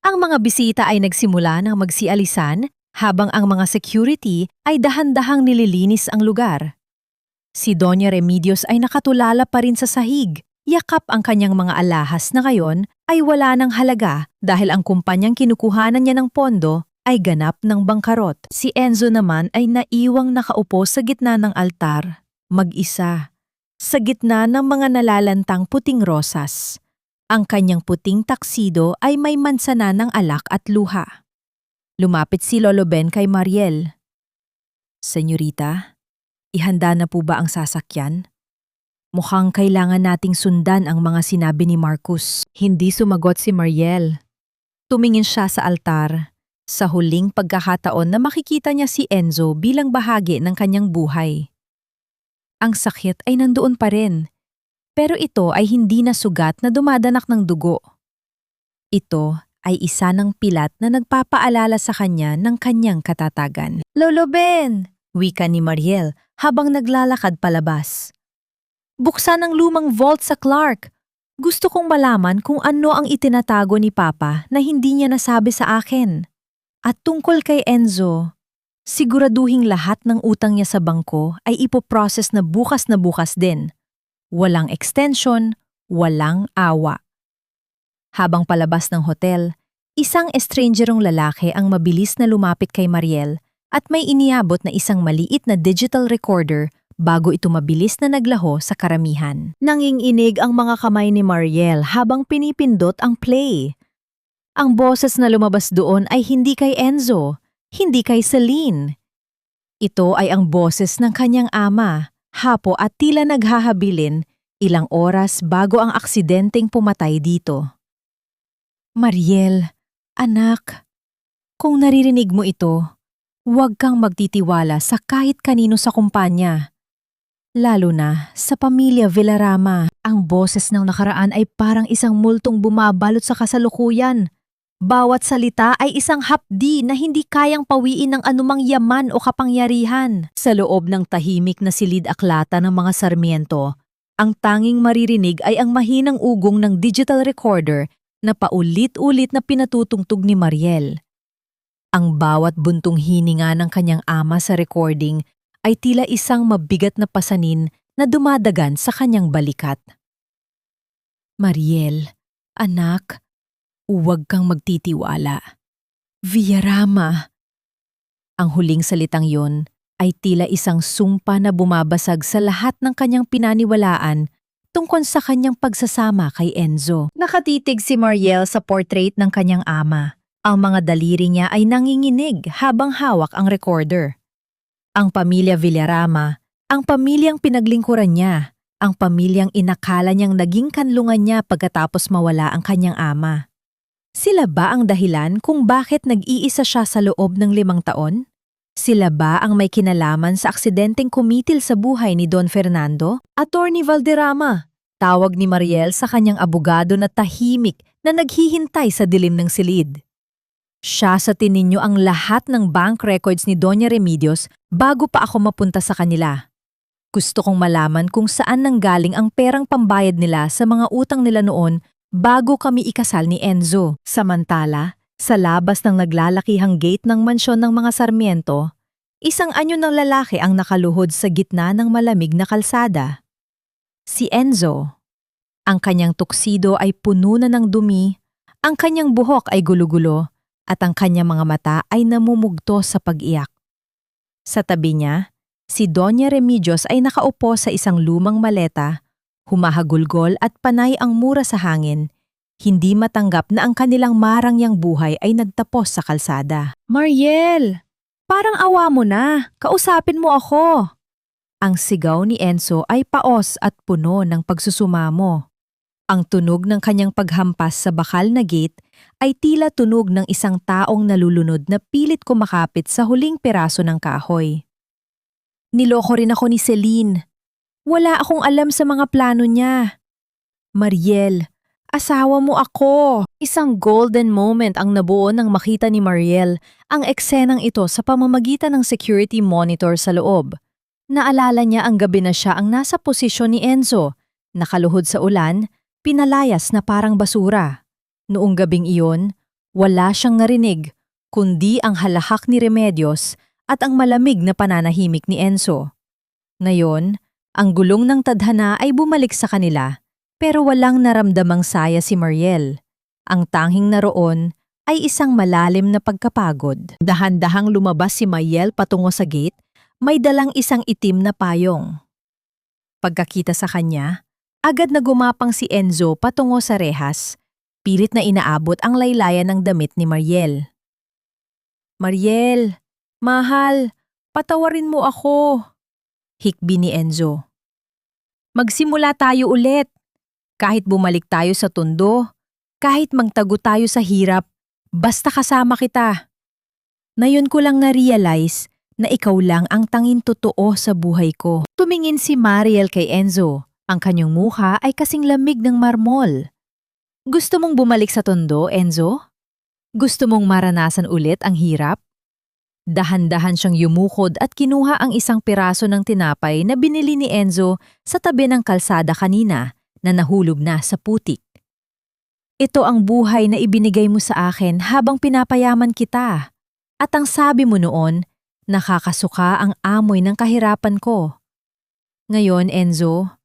[SPEAKER 1] Ang mga bisita ay nagsimula ng magsialisan habang ang mga security ay dahan-dahang nililinis ang lugar. Si Doña Remedios ay nakatulala pa rin sa sahig. Yakap ang kanyang mga alahas na ngayon ay wala ng halaga dahil ang kumpanyang kinukuhanan niya ng pondo ay ganap ng bangkarot. Si Enzo naman ay naiwang nakaupo sa gitna ng altar, mag-isa, sa gitna ng mga nalalantang puting rosas. Ang kanyang puting taksido ay may mansana ng alak at luha. Lumapit si Lolo Ben kay Mariel. "Senyorita, ihanda na po ba ang sasakyan? Mukhang kailangan nating sundan ang mga sinabi ni Marcus." Hindi sumagot si Mariel. Tumingin siya sa altar. Sa huling pagkakataon na makikita niya si Enzo bilang bahagi ng kanyang buhay. Ang sakit ay nandoon pa rin, pero ito ay hindi na sugat na dumadanak ng dugo. Ito ay isa ng pilat na nagpapaalala sa kanya ng kanyang katatagan. "Lolo Ben!" wika ni Mariel habang naglalakad palabas. "Buksan ang lumang vault sa Clark. Gusto kong malaman kung ano ang itinatago ni Papa na hindi niya nasabi sa akin. At tungkol kay Enzo, siguraduhing lahat ng utang niya sa bangko ay ipoprocess na bukas din. Walang extension, walang awa." Habang palabas ng hotel, isang estrangerong lalaki ang mabilis na lumapit kay Mariel at may iniabot na isang maliit na digital recorder bago ito mabilis na naglaho sa karamihan. Nanginginig ang mga kamay ni Mariel habang pinipindot ang play. Ang boses na lumabas doon ay hindi kay Enzo, hindi kay Celine. Ito ay ang boses ng kanyang ama, hapo at tila naghahabilin ilang oras bago ang aksidenteng pumatay dito. "Mariel, anak, kung naririnig mo ito, huwag kang magtitiwala sa kahit kanino sa kumpanya. Lalo na sa pamilya Villarama." Ang boses ng nakaraan ay parang isang multong bumabalot sa kasalukuyan. Bawat salita ay isang hapdi na hindi kayang pawiin ng anumang yaman o kapangyarihan. Sa loob ng tahimik na silid-aklata ng mga Sarmiento, ang tanging maririnig ay ang mahinang ugong ng digital recorder na paulit-ulit na pinatutugtog ni Mariel. Ang bawat buntong hininga ng kanyang ama sa recording ay tila isang mabigat na pasanin na dumadagan sa kanyang balikat. "Mariel, anak, huwag kang magtitiwala. Villarama." Ang huling salitang yon ay tila isang sumpa na bumabasag sa lahat ng kanyang pinaniwalaan tungkol sa kanyang pagsasama kay Enzo. Nakatitig si Mariel sa portrait ng kanyang ama. Ang mga daliri niya ay nanginginig habang hawak ang recorder. Ang pamilya Villarama, ang pamilyang pinaglingkuran niya, ang pamilyang inakala niyang naging kanlungan niya pagkatapos mawala ang kanyang ama. Sila ba ang dahilan kung bakit nag-iisa siya sa loob ng 5 taon? Sila ba ang may kinalaman sa aksidenteng kumitil sa buhay ni Don Fernando? Attorney Valderrama, tawag ni Mariel sa kanyang abogado na tahimik na naghihintay sa dilim ng silid. Siya sa tininyo ang lahat ng bank records ni Doña Remedios bago pa ako mapunta sa kanila. Gusto kong malaman kung saan nanggaling ang perang pambayad nila sa mga utang nila noon bago kami ikasal ni Enzo. Samantala, sa labas ng naglalakihang gate ng mansyon ng mga Sarmiento, isang anyo ng lalaki ang nakaluhod sa gitna ng malamig na kalsada. Si Enzo. Ang kanyang tuksido ay puno na ng dumi, ang kanyang buhok ay gulo-gulo, at ang kanyang mga mata ay namumugto sa pag-iyak. Sa tabi niya, si Doña Remedios ay nakaupo sa isang lumang maleta, humahagulgol at panay ang mura sa hangin, hindi matanggap na ang kanilang marangyang buhay ay nagtapos sa kalsada. "Mariel, parang awa mo na, kausapin mo ako." Ang sigaw ni Enzo ay paos at puno ng pagsusumamo. Ang tunog ng kanyang paghampas sa bakal na gate ay tila tunog ng isang taong nalulunod na pilit kumakapit sa huling piraso ng kahoy. "Niloko rin ako ni Celine. Wala akong alam sa mga plano niya. Mariel, asawa mo ako." Isang golden moment ang nabuo nang makita ni Mariel ang eksenang ito sa pamamagitan ng security monitor sa loob. Naalala niya ang gabi na siya ang nasa posisyon ni Enzo, nakaluhod sa ulan, pinalayas na parang basura. Noong gabing iyon, wala siyang narinig, kundi ang halahak ni Remedios at ang malamig na pananahimik ni Enzo. Ngayon, ang gulong ng tadhana ay bumalik sa kanila, pero walang naramdamang saya si Mariel. Ang tanging naroon ay isang malalim na pagkapagod. Dahan-dahang lumabas si Mariel patungo sa gate, may dalang isang itim na payong. Pagkakita sa kanya, agad na gumapang si Enzo patungo sa rehas, pilit na inaabot ang laylayan ng damit ni Mariel. "Mariel, mahal, patawarin mo ako," hikbi ni Enzo. "Magsimula tayo ulit. Kahit bumalik tayo sa tundo, kahit magtago tayo sa hirap, basta kasama kita. Ngayon ko lang na-realize na ikaw lang ang tanging totoo sa buhay ko." Tumingin si Mariel kay Enzo. Ang kanyang mukha ay kasing lamig ng marmol. "Gusto mong bumalik sa tondo, Enzo? Gusto mong maranasan ulit ang hirap?" Dahan-dahan siyang yumukod at kinuha ang isang piraso ng tinapay na binili ni Enzo sa tabi ng kalsada kanina na nahulog na sa putik. "Ito ang buhay na ibinigay mo sa akin habang pinapayaman kita. At ang sabi mo noon, nakakasuka ang amoy ng kahirapan ko. Ngayon, Enzo,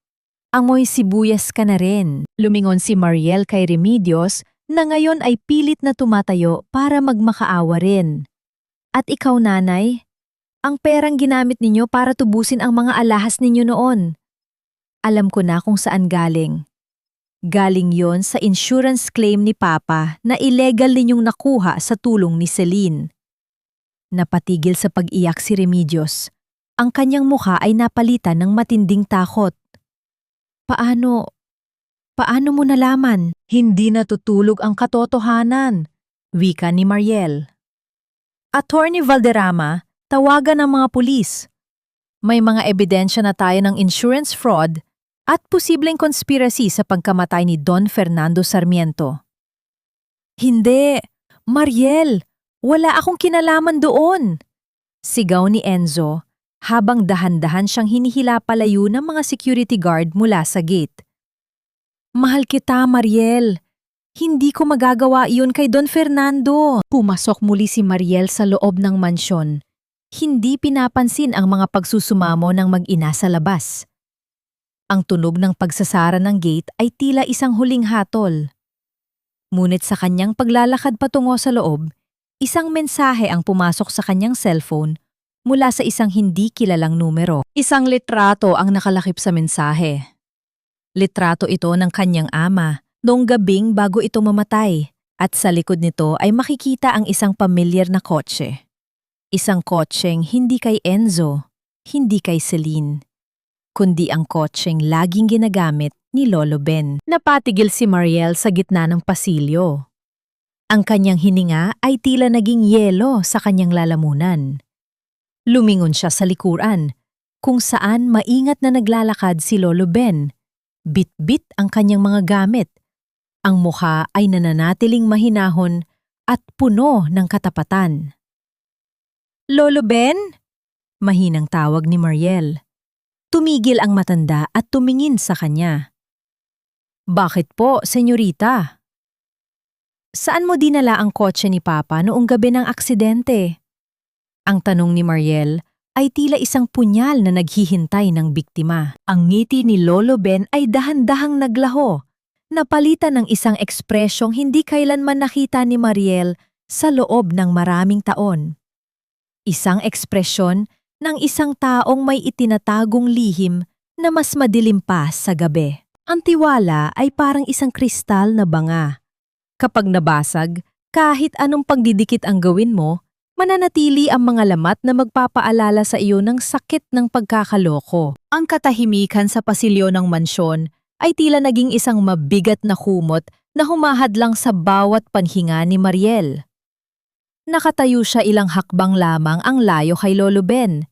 [SPEAKER 1] amoy sibuyas ka na rin." Lumingon si Mariel kay Remedios na ngayon ay pilit na tumatayo para magmakaawa rin. "At ikaw, nanay, ang perang ginamit ninyo para tubusin ang mga alahas ninyo noon. Alam ko na kung saan galing. Galing yon sa insurance claim ni Papa na illegal ninyong nakuha sa tulong ni Celine." Napatigil sa pag-iyak si Remedios. Ang kanyang mukha ay napalitan ng matinding takot. Paano mo nalaman?" "Hindi natutulog ang katotohanan," wika ni Mariel. "Attorney Valderrama, tawagan ng mga pulis. May mga ebidensya na tayo ng insurance fraud at posibleng conspiracy sa pagkamatay ni Don Fernando Sarmiento." "Hindi, Mariel, wala akong kinalaman doon," sigaw ni Enzo habang dahan-dahan siyang hinihila palayo ng mga security guard mula sa gate. "Mahal kita, Mariel. Hindi ko magagawa iyon kay Don Fernando." Pumasok muli si Mariel sa loob ng mansyon. Hindi pinapansin ang mga pagsusumamo ng mag-ina sa labas. Ang tunog ng pagsasara ng gate ay tila isang huling hatol. Ngunit sa kanyang paglalakad patungo sa loob, isang mensahe ang pumasok sa kanyang cellphone mula sa isang hindi kilalang numero. Isang litrato ang nakalakip sa mensahe. Litrato ito ng kanyang ama noong gabing bago ito mamatay, at sa likod nito ay makikita ang isang pamilyar na kotse. Isang kotseng hindi kay Enzo, hindi kay Celine, kundi ang kotseng laging ginagamit ni Lolo Ben. Napatigil si Mariel sa gitna ng pasilyo. Ang kanyang hininga ay tila naging yelo sa kanyang lalamunan. Lumingon siya sa likuran, kung saan maingat na naglalakad si Lolo Ben. Bit-bit ang kanyang mga gamit. Ang mukha ay nananatiling mahinahon at puno ng katapatan. "Lolo Ben?" Mahinang tawag ni Mariel. Tumigil ang matanda at tumingin sa kanya. "Bakit po, senyorita? Saan mo dinala ang kotse ni Papa noong gabi ng aksidente?" Ang tanong ni Mariel ay tila isang punyal na naghihintay ng biktima. Ang ngiti ni Lolo Ben ay dahan-dahang naglaho, napalitan ng isang ekspresyong hindi kailanman nakita ni Mariel sa loob ng maraming taon. Isang ekspresyon ng isang taong may itinatagong lihim na mas madilim pa sa gabi. Ang tiwala ay parang isang kristal na banga. Kapag nabasag, kahit anong pagdidikit ang gawin mo, mananatili ang mga lamat na magpapaalala sa iyo ng sakit ng pagkakaloko. Ang katahimikan sa pasilyo ng mansyon ay tila naging isang mabigat na kumot na humahadlang sa bawat panhinga ni Mariel. Nakatayo siya ilang hakbang lamang ang layo kay Lolo Ben,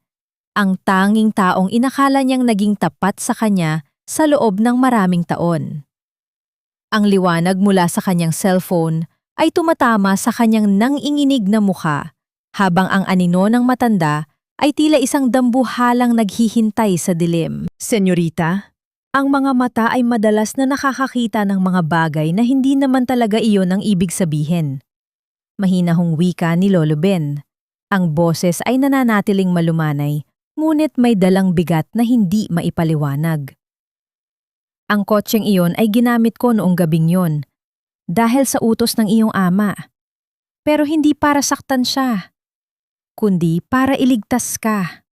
[SPEAKER 1] ang tanging taong inakala niyang naging tapat sa kanya sa loob ng maraming taon. Ang liwanag mula sa kanyang cellphone ay tumatama sa kanyang nanginginig na mukha, habang ang anino ng matanda ay tila isang dambuhalang naghihintay sa dilim. Senyorita, ang mga mata ay madalas na nakakakita ng mga bagay na hindi naman talaga iyon ang ibig sabihin. Mahinahong wika ni Lolo Ben. Ang boses ay nananatiling malumanay, ngunit may dalang bigat na hindi maipaliwanag. Ang kotseng iyon ay ginamit ko noong gabing yon, dahil sa utos ng iyong ama. Pero hindi para saktan siya, kundi para iligtas ka.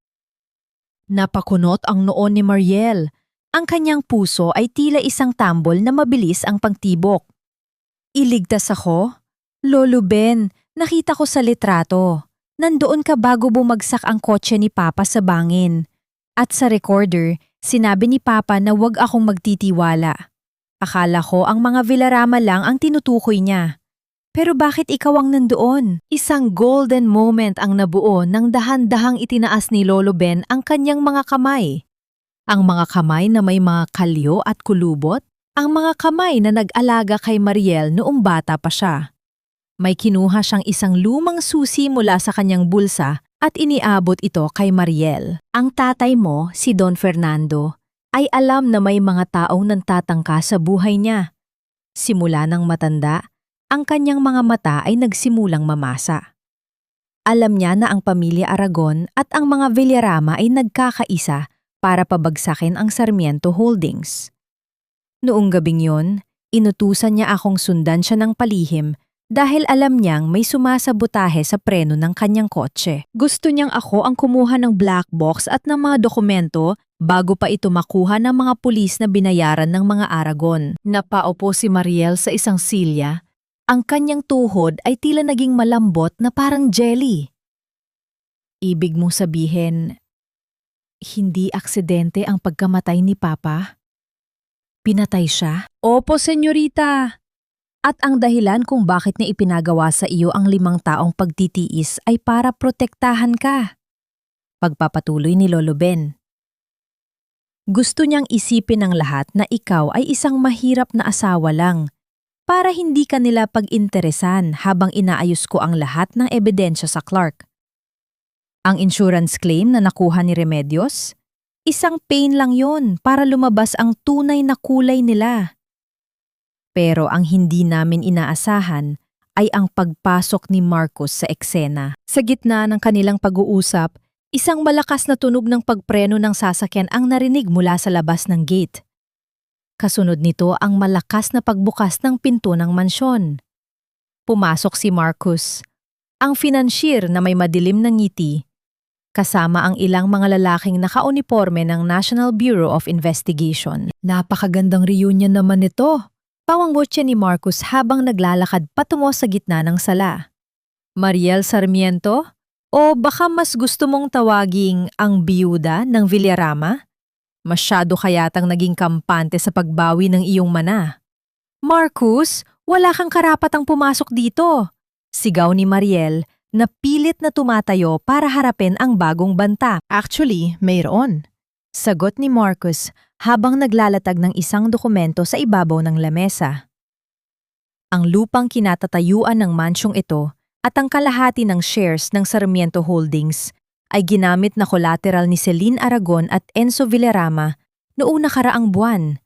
[SPEAKER 1] Napakunot ang noon ni Mariel. Ang kanyang puso ay tila isang tambol na mabilis ang pagtibok. Iligtas ako? Lolo Ben, nakita ko sa litrato. Nandoon ka bago bumagsak ang kotse ni Papa sa bangin. At sa recorder, sinabi ni Papa na wag akong magtitiwala. Akala ko ang mga Villarama lang ang tinutukoy niya. Pero bakit ikaw ang nandoon? Isang golden moment ang nabuo nang dahan-dahang itinaas ni Lolo Ben ang kanyang mga kamay. Ang mga kamay na may mga kalyo at kulubot, ang mga kamay na nag-alaga kay Mariel noong bata pa siya. May kinuha siyang isang lumang susi mula sa kanyang bulsa at iniabot ito kay Mariel. Ang tatay mo, si Don Fernando, ay alam na may mga taong nantatangka sa buhay niya. Simula ng matanda, ang kanyang mga mata ay nagsimulang mamasa. Alam niya na ang pamilya Aragon at ang mga Villarama ay nagkakaisa para pabagsakin ang Sarmiento Holdings. Noong gabing yon, inutusan niya akong sundan siya ng palihim dahil alam niyang may sumasabotahe sa preno ng kanyang kotse. Gusto niyang ako ang kumuha ng black box at ng mga dokumento bago pa ito makuha ng mga pulis na binayaran ng mga Aragon. Napaupo si Mariel sa isang silya. Ang kanyang tuhod ay tila naging malambot na parang jelly. Ibig mong sabihin, hindi aksidente ang pagkamatay ni Papa? Pinatay siya? Opo, senyorita. At ang dahilan kung bakit niya ipinagawa sa iyo ang 5 taong pagtitiis ay para protektahan ka. Pagpapatuloy ni Lolo Ben. Gusto niyang isipin ng lahat na ikaw ay isang mahirap na asawa lang para hindi ka nila pag-interesan habang inaayos ko ang lahat ng ebidensya sa Clark. Ang insurance claim na nakuha ni Remedios, isang pain lang yon para lumabas ang tunay na kulay nila. Pero ang hindi namin inaasahan ay ang pagpasok ni Marcos sa eksena. Sa gitna ng kanilang pag-uusap, isang malakas na tunog ng pagpreno ng sasakyan ang narinig mula sa labas ng gate. Kasunod nito ang malakas na pagbukas ng pinto ng mansyon. Pumasok si Marcos, ang financier na may madilim na ngiti, kasama ang ilang mga lalaking nakauniporme ng National Bureau of Investigation. Napakagandang reunion naman nito. Pawang-botya ni Marcos habang naglalakad patungo sa gitna ng sala. Mariel Sarmiento? O baka mas gusto mong tawaging ang biyuda ng Villarama? Masyado kayatang naging kampante sa pagbawi ng iyong mana. Marcos, wala kang karapatang pumasok dito. Sigaw ni Mariel na pilit na tumatayo para harapin ang bagong banta. Actually, mayroon. Sagot ni Marcos habang naglalatag ng isang dokumento sa ibabaw ng lamesa. Ang lupang kinatatayuan ng mansyong ito at ang kalahati ng shares ng Sarmiento Holdings ay ginamit na collateral ni Celine Aragon at Enzo Villarama noong nakaraang buwan.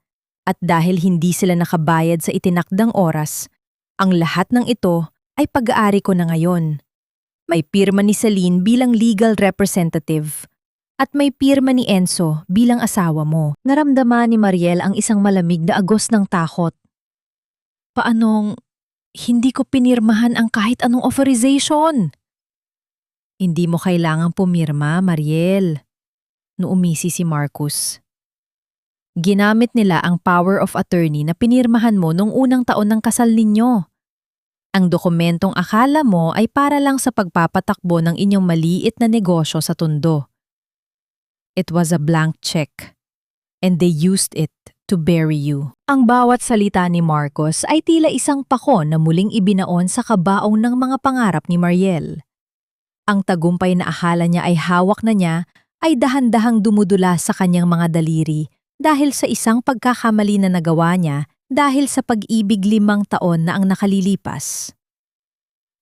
[SPEAKER 1] At dahil hindi sila nakabayad sa itinakdang oras, ang lahat ng ito ay pag-aari ko na ngayon. May pirma ni Celine bilang legal representative at may pirma ni Enzo bilang asawa mo. Naramdaman ni Mariel ang isang malamig na agos ng takot. Paanong hindi ko pinirmahan ang kahit anong authorization? Hindi mo kailangang pumirma, Mariel. Nuumisi si Marcos. Ginamit nila ang power of attorney na pinirmahan mo nung unang taon ng kasal ninyo. Ang dokumentong akala mo ay para lang sa pagpapatakbo ng inyong maliit na negosyo sa Tondo. It was a blank check, and they used it to bury you. Ang bawat salita ni Marcos ay tila isang pako na muling ibinaon sa kabaong ng mga pangarap ni Mariel. Ang tagumpay na akala niya ay hawak na niya ay dahan-dahang dumudula sa kanyang mga daliri dahil sa isang pagkakamali na nagawa niya dahil sa pag-ibig 5 taon na ang nakalilipas.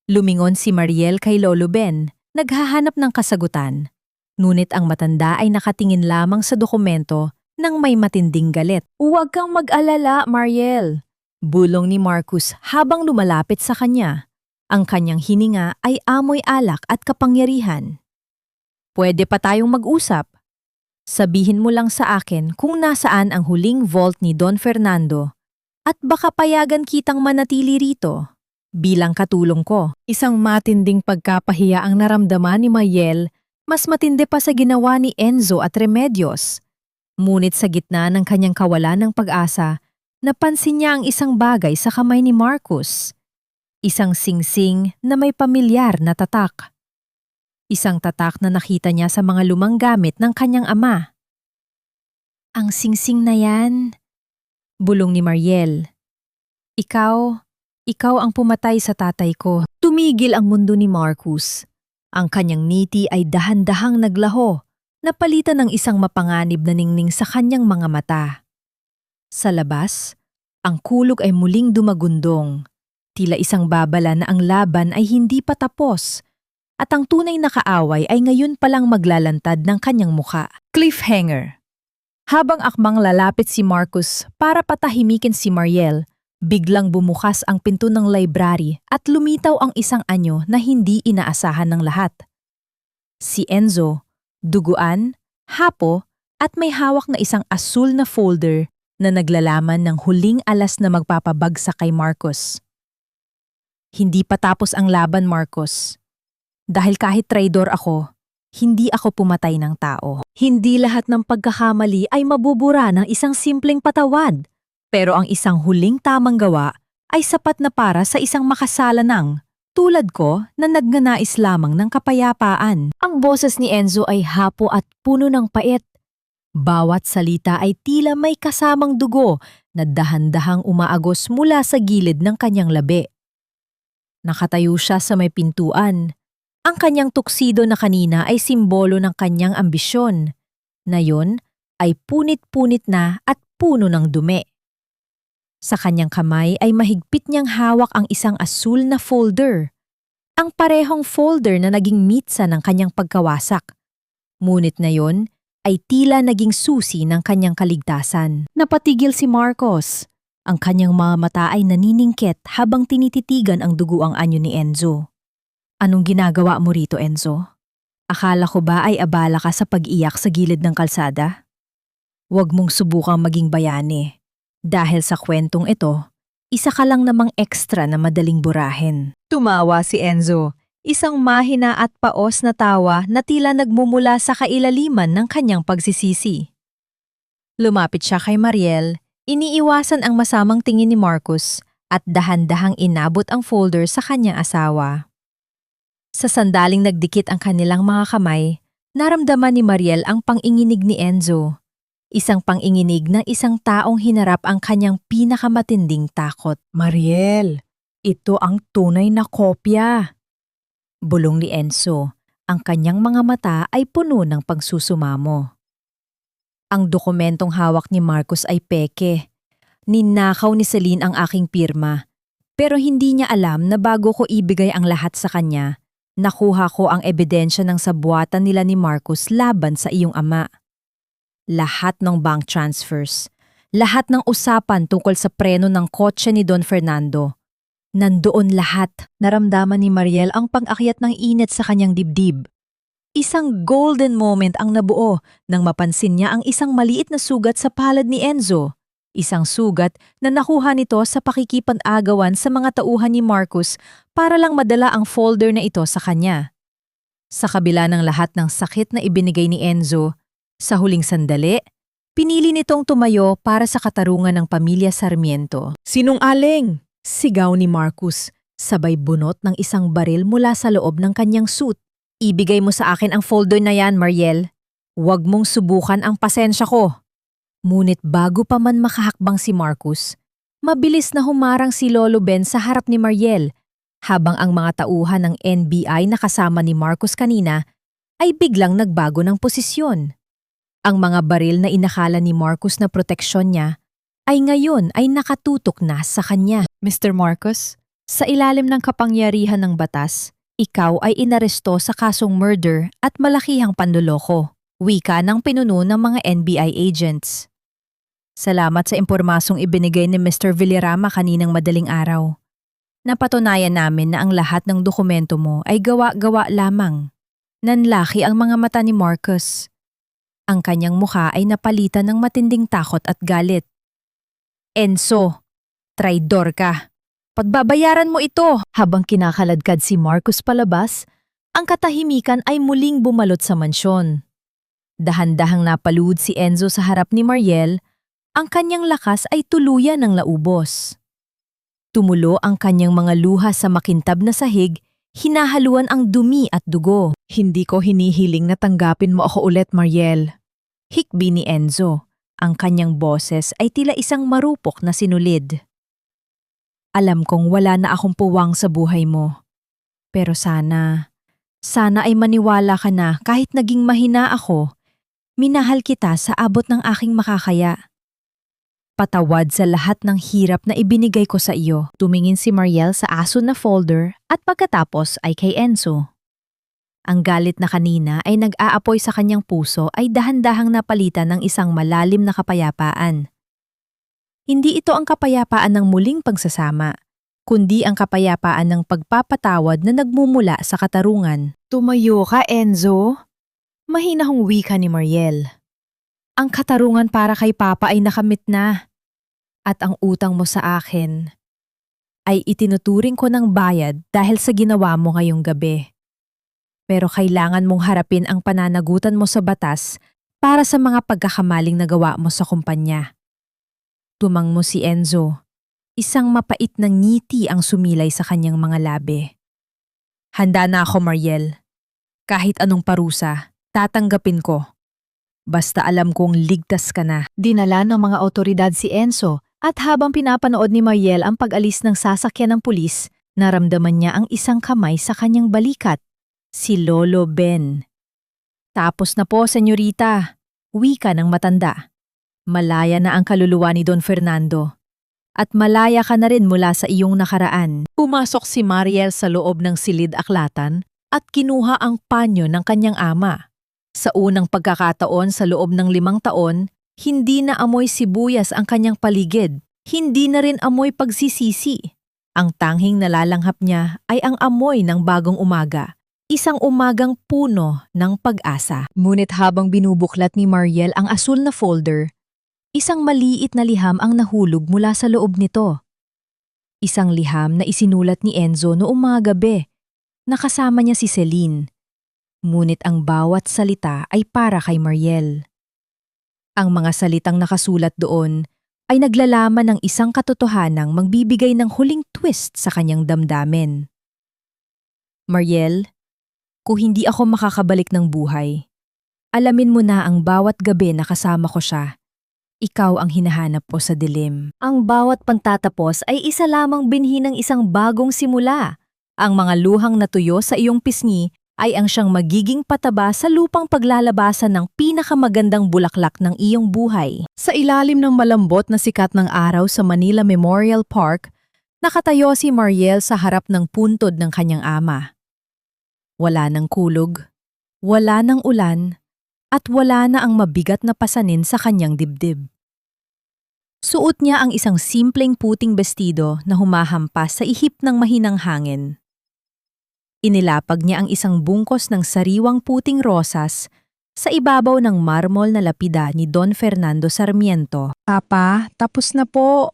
[SPEAKER 1] Lumingon si Mariel kay Lolo Ben, naghahanap ng kasagutan. Ngunit ang matanda ay nakatingin lamang sa dokumento nang may matinding galit. Huwag kang mag-alala, Mariel. Bulong ni Marcus habang lumalapit sa kanya. Ang kanyang hininga ay amoy alak at kapangyarihan. Pwede pa tayong mag-usap. Sabihin mo lang sa akin kung nasaan ang huling vault ni Don Fernando at baka payagan kitang manatili rito. Bilang katulong ko, isang matinding pagkapahiya ang naramdaman ni Mariel, mas matindi pa sa ginawa ni Enzo at Remedios. Ngunit sa gitna ng kanyang kawalan ng pag-asa, napansin niya ang isang bagay sa kamay ni Marcus. Isang singsing na may pamilyar na tatak. Isang tatak na nakita niya sa mga lumang gamit ng kanyang ama. Ang singsing na yan, bulong ni Mariel. Ikaw ang pumatay sa tatay ko. Tumigil ang mundo ni Marcus. Ang kanyang ngiti ay dahan-dahang naglaho, napalitan ng isang mapanganib na ningning sa kanyang mga mata. Sa labas, ang kulog ay muling dumagundong. Tila isang babala na ang laban ay hindi pa tapos, at ang tunay na kaaway ay ngayon palang maglalantad ng kanyang muka. Cliffhanger. Habang akmang lalapit si Marcus para patahimikin si Mariel, biglang bumukas ang pinto ng library at lumitaw ang isang anyo na hindi inaasahan ng lahat. Si Enzo, duguan, hapo, at may hawak na isang asul na folder na naglalaman ng huling alas na magpapabagsak kay Marcus. Hindi pa tapos ang laban, Marcus. Dahil kahit traidor ako, hindi ako pumatay ng tao. Hindi lahat ng pagkakamali ay mabubura ng isang simpleng patawad. Pero ang isang huling tamang gawa ay sapat na para sa isang makasalanang, tulad ko na nagnanais lamang ng kapayapaan. Ang boses ni Enzo ay hapo at puno ng pait. Bawat salita ay tila may kasamang dugo na dahan-dahang umaagos mula sa gilid ng kanyang labi. Nakatayo siya sa may pintuan. Ang kanyang tuksido na kanina ay simbolo ng kanyang ambisyon. Na yun ay punit-punit na at puno ng dumi. Sa kanyang kamay ay mahigpit niyang hawak ang isang asul na folder. Ang parehong folder na naging mitsa ng kanyang pagkawasak. Ngunit na yon ay tila naging susi ng kanyang kaligtasan. Napatigil si Marcos. Ang kanyang mga mata ay naniningkit habang tinititigan ang duguang anyo ni Enzo. Anong ginagawa mo rito, Enzo? Akala ko ba ay abala ka sa pag-iyak sa gilid ng kalsada? Huwag mong subukang maging bayani. Dahil sa kwentong ito, isa ka lang namang ekstra na madaling burahin. Tumawa si Enzo, isang mahina at paos na tawa na tila nagmumula sa kailaliman ng kanyang pagsisisi. Lumapit siya kay Mariel, iniiwasan ang masamang tingin ni Marcus at dahan-dahang inabot ang folder sa kanyang asawa. Sa sandaling nagdikit ang kanilang mga kamay, naramdaman ni Mariel ang panginginig ni Enzo. Isang panginginig ng isang taong hinarap ang kanyang pinakamatinding takot. Mariel, ito ang tunay na kopya. Bulong ni Enzo, ang kanyang mga mata ay puno ng pagsusumamo. Ang dokumentong hawak ni Marcus ay peke. Ninakaw ni Celine ang aking pirma. Pero hindi niya alam na bago ko ibigay ang lahat sa kanya, nakuha ko ang ebidensya ng sabuatan nila ni Marcus laban sa iyong ama. Lahat ng bank transfers, lahat ng usapan tungkol sa preno ng kotse ni Don Fernando. Nandoon lahat. Naramdaman ni Mariel ang pag-akyat ng init sa kanyang dibdib. Isang golden moment ang nabuo nang mapansin niya ang isang maliit na sugat sa palad ni Enzo. Isang sugat na nakuha nito sa pakikipag-agawan sa mga tauhan ni Marcus para lang madala ang folder na ito sa kanya. Sa kabila ng lahat ng sakit na ibinigay ni Enzo, sa huling sandali, pinili nitong tumayo para sa katarungan ng pamilya Sarmiento. Sinungaling! Sigaw ni Marcus, sabay bunot ng isang baril mula sa loob ng kanyang suit. Ibigay mo sa akin ang folder na yan, Mariel. Huwag mong subukan ang pasensya ko. Ngunit bago pa man makahakbang si Marcus, mabilis na humarang si Lolo Ben sa harap ni Mariel, habang ang mga tauhan ng NBI na kasama ni Marcus kanina ay biglang nagbago ng posisyon. Ang mga baril na inakala ni Marcus na proteksyon niya ay ngayon ay nakatutok na sa kanya. Mr. Marcus, sa ilalim ng kapangyarihan ng batas, Ikaw ay inaresto sa kasong murder at malakihang panloloko, wika ng pinuno ng mga NBI agents. Salamat sa impormasong ibinigay ni Mr. Villarama kaninang madaling araw. Napatunayan namin na ang lahat ng dokumento mo ay gawa-gawa lamang. Nanlaki ang mga mata ni Marcus. Ang kanyang mukha ay napalitan ng matinding takot at galit. Enzo, traidor ka. Pagbabayaran mo ito! Habang kinakaladkad si Marcus palabas, ang katahimikan ay muling bumalot sa mansyon. Dahan-dahang napaluhod si Enzo sa harap ni Mariel, ang kanyang lakas ay tuluyan ng naubos. Tumulo ang kanyang mga luha sa makintab na sahig, hinahaluan ang dumi at dugo. Hindi ko hinihiling na tanggapin mo ako ulit, Mariel. Hikbi ni Enzo. Ang kanyang boses ay tila isang marupok na sinulid. Alam kong wala na akong puwang sa buhay mo. Pero sana ay maniwala ka na kahit naging mahina ako, minahal kita sa abot ng aking makakaya. Patawad sa lahat ng hirap na ibinigay ko sa iyo. Tumingin si Mariel sa aso na folder at pagkatapos ay kay Enzo. Ang galit na kanina ay nag-aapoy sa kanyang puso ay dahan-dahang napalitan ng isang malalim na kapayapaan. Hindi ito ang kapayapaan ng muling pagsasama, kundi ang kapayapaan ng pagpapatawad na nagmumula sa katarungan. Tumayo ka, Enzo. Mahinahong wika ni Mariel. Ang katarungan para kay Papa ay nakamit na. At ang utang mo sa akin ay itinuturing ko ng bayad dahil sa ginawa mo ngayong gabi. Pero kailangan mong harapin ang pananagutan mo sa batas para sa mga pagkakamaling nagawa mo sa kumpanya. Tumangmo si Enzo. Isang mapait na ngiti ang sumilay sa kanyang mga labi. Handa na ako, Mariel. Kahit anong parusa, tatanggapin ko. Basta alam kong ligtas ka na. Dinala ng mga otoridad si Enzo at habang pinapanood ni Mariel ang pag-alis ng sasakyan ng pulis, naramdaman niya ang isang kamay sa kanyang balikat. Si Lolo Ben. Tapos na po, senyorita. Wika ng matanda. Malaya na ang kaluluwa ni Don Fernando. At malaya ka na rin mula sa iyong nakaraan. Pumasok si Mariel sa loob ng silid-aklatan at kinuha ang panyo ng kanyang ama. Sa unang pagkakataon sa loob ng 5 taon, hindi na amoy sibuyas ang kanyang paligid. Hindi na rin amoy pagsisisi. Ang tanging nalalanghap niya ay ang amoy ng bagong umaga. Isang umagang puno ng pag-asa. Ngunit habang binubuklat ni Mariel ang asul na folder, isang maliit na liham ang nahulog mula sa loob nito. Isang liham na isinulat ni Enzo noong mga gabi. Nakasama niya si Celine. Ngunit ang bawat salita ay para kay Mariel. Ang mga salitang nakasulat doon ay naglalaman ng isang katotohanang magbibigay ng huling twist sa kanyang damdamin. Mariel, kung hindi ako makakabalik ng buhay, alamin mo na ang bawat gabi na kasama ko siya. Ikaw ang hinahanap ko sa dilim. Ang bawat pagtatapos ay isa lamang binhi ng isang bagong simula. Ang mga luhang natuyo sa iyong pisngi ay ang siyang magiging pataba sa lupang paglalabasan ng pinakamagandang bulaklak ng iyong buhay. Sa ilalim ng malambot na sikat ng araw sa Manila Memorial Park, nakatayo si Mariel sa harap ng puntod ng kanyang ama. Wala ng kulog, wala ng ulan, at wala na ang mabigat na pasanin sa kanyang dibdib. Suot niya ang isang simpleng puting bestido na humahampas sa ihip ng mahinang hangin. Inilapag niya ang isang bungkos ng sariwang puting rosas sa ibabaw ng marmol na lapida ni Don Fernando Sarmiento. Papa, tapos na po.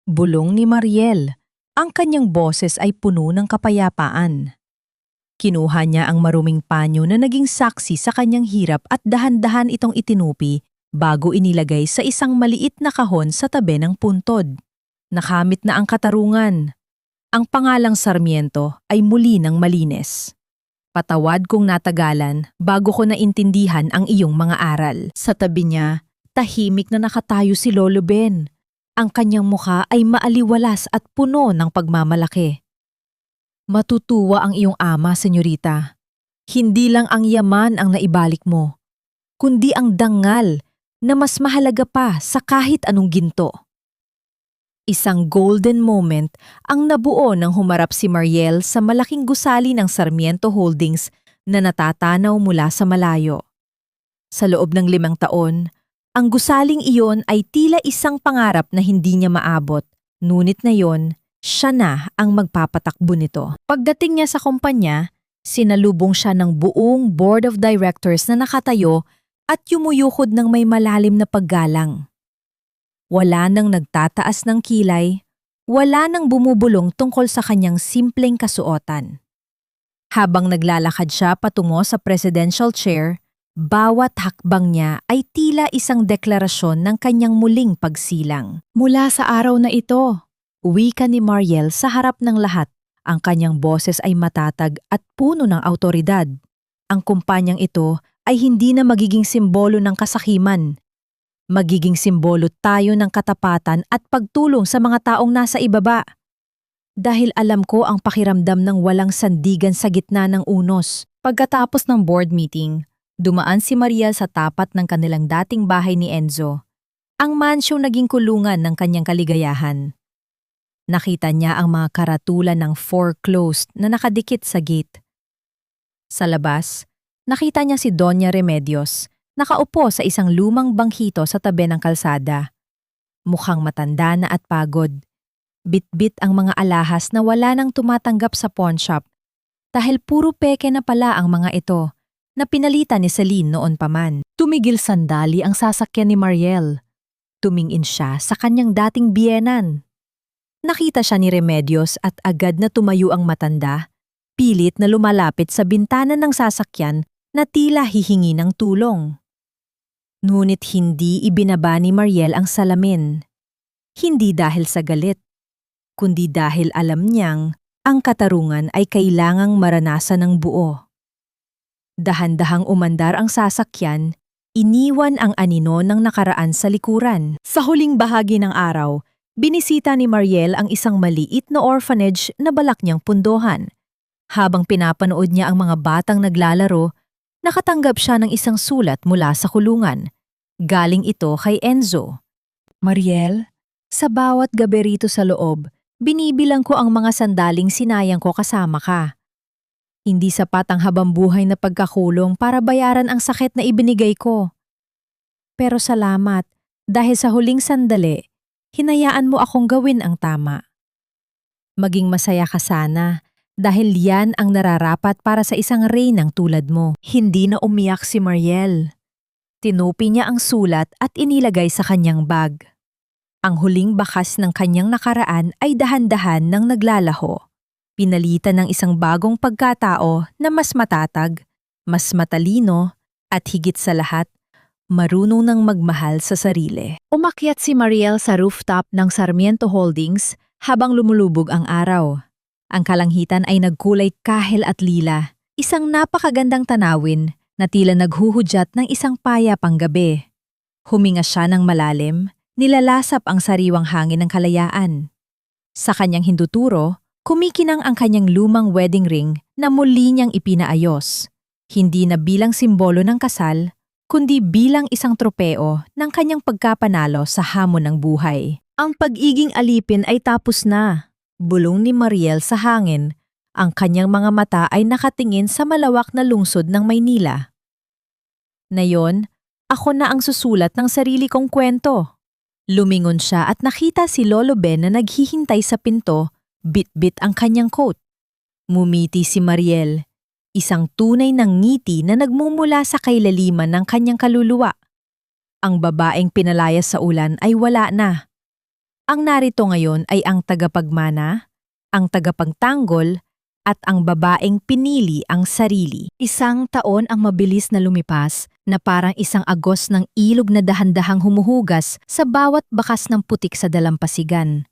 [SPEAKER 1] Bulong ni Mariel. Ang kanyang boses ay puno ng kapayapaan. Kinuha niya ang maruming panyo na naging saksi sa kanyang hirap at dahan-dahan itong itinupi bago inilagay sa isang maliit na kahon sa tabi ng puntod. Nakamit na ang katarungan. Ang pangalang Sarmiento ay muli ng malinis. Patawad kung natagalan bago ko naintindihan ang iyong mga aral. Sa tabi niya, tahimik na nakatayo si Lolo Ben. Ang kanyang mukha ay maaliwalas at puno ng pagmamalaki. Matutuwa ang iyong ama, senyorita. Hindi lang ang yaman ang naibalik mo, kundi ang dangal na mas mahalaga pa sa kahit anong ginto. Isang golden moment ang nabuo nang humarap si Mariel sa malaking gusali ng Sarmiento Holdings na natatanaw mula sa malayo. Sa loob ng 5 taon, ang gusaling iyon ay tila isang pangarap na hindi niya maabot, ngunit ngayon, siya na ang magpapatakbo nito. Pagdating niya sa kumpanya, sinalubong siya ng buong board of directors na nakatayo at yumuyukod ng may malalim na paggalang. Wala nang nagtataas ng kilay, wala nang bumubulong tungkol sa kanyang simpleng kasuotan. Habang naglalakad siya patungo sa presidential chair, bawat hakbang niya ay tila isang deklarasyon ng kanyang muling pagsilang. Mula sa araw na ito, wika ni Mariel sa harap ng lahat, ang kanyang boses ay matatag at puno ng awtoridad. Ang kumpanyang ito ay hindi na magiging simbolo ng kasakiman. Magiging simbolo tayo ng katapatan at pagtulong sa mga taong nasa ibaba. Dahil alam ko ang pakiramdam ng walang sandigan sa gitna ng unos. Pagkatapos ng board meeting, dumaan si Mariel sa tapat ng kanilang dating bahay ni Enzo. Ang mansyong naging kulungan ng kanyang kaligayahan. Nakita niya ang mga karatulan ng foreclosed na nakadikit sa gate. Sa labas, nakita niya si Doña Remedios, nakaupo sa isang lumang bangkito sa tabi ng kalsada. Mukhang matanda na at pagod. Bit-bit ang mga alahas na wala nang tumatanggap sa pawn shop dahil puro peke na pala ang mga ito na pinalitan ni Celine noon pa man. Tumigil sandali ang sasakyan ni Mariel. Tumingin siya sa kanyang dating biyenan. Nakita siya ni Remedios at agad na tumayo ang matanda, pilit na lumalapit sa bintana ng sasakyan na tila hihingi ng tulong. Ngunit hindi ibinaba ni Mariel ang salamin. Hindi dahil sa galit, kundi dahil alam niyang ang katarungan ay kailangang maranasan ng buo. Dahan-dahang umandar ang sasakyan, iniwan ang anino ng nakaraan sa likuran. Sa huling bahagi ng araw, binisita ni Mariel ang isang maliit na orphanage na balak niyang pundohan. Habang pinapanood niya ang mga batang naglalaro, nakatanggap siya ng isang sulat mula sa kulungan. Galing ito kay Enzo. Mariel, sa bawat gabi rito sa loob, binibilang ko ang mga sandaling sinayang ko kasama ka. Hindi sapat ang habambuhay na pagkakulong para bayaran ang sakit na ibinigay ko. Pero salamat, dahil sa huling sandali, hinayaan mo akong gawin ang tama. Maging masaya ka sana, dahil yan ang nararapat para sa isang reynang tulad mo. Hindi na umiyak si Mariel. Tinupi niya ang sulat at inilagay sa kanyang bag. Ang huling bakas ng kanyang nakaraan ay dahan-dahan nang naglalaho. Pinalitan ng isang bagong pagkatao na mas matatag, mas matalino, at higit sa lahat, marunong ng magmahal sa sarili. Umakyat si Mariel sa rooftop ng Sarmiento Holdings habang lumulubog ang araw. Ang kalangitan ay nagkulay kahel at lila, isang napakagandang tanawin na tila naghuhudyat ng isang payapang gabi. Huminga siya ng malalim, nilalasap ang sariwang hangin ng kalayaan. Sa kanyang hinduturo, kumikinang ang kanyang lumang wedding ring na muli niyang ipinaayos. Hindi na bilang simbolo ng kasal, kundi bilang isang tropeo ng kanyang pagkapanalo sa hamon ng buhay. Ang pag-iging alipin ay tapos na. Bulong ni Mariel sa hangin, ang kanyang mga mata ay nakatingin sa malawak na lungsod ng Maynila. Ngayon, ako na ang susulat ng sarili kong kwento. Lumingon siya at nakita si Lolo Ben na naghihintay sa pinto, bit-bit ang kanyang coat. Mumiti si Mariel, isang tunay ng ngiti na nagmumula sa kailaliman ng kanyang kaluluwa. Ang babaeng pinalayas sa ulan ay wala na. Ang narito ngayon ay ang tagapagmana, ang tagapagtanggol, at ang babaeng pinili ang sarili. 1 taon ang mabilis na lumipas na parang isang agos ng ilog na dahan-dahang humuhugas sa bawat bakas ng putik sa dalampasigan.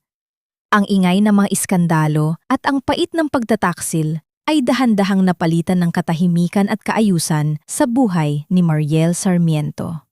[SPEAKER 1] Ang ingay ng mga iskandalo at ang pait ng pagtataksil ay dahan-dahang napalitan ng katahimikan at kaayusan sa buhay ni Mariel Sarmiento.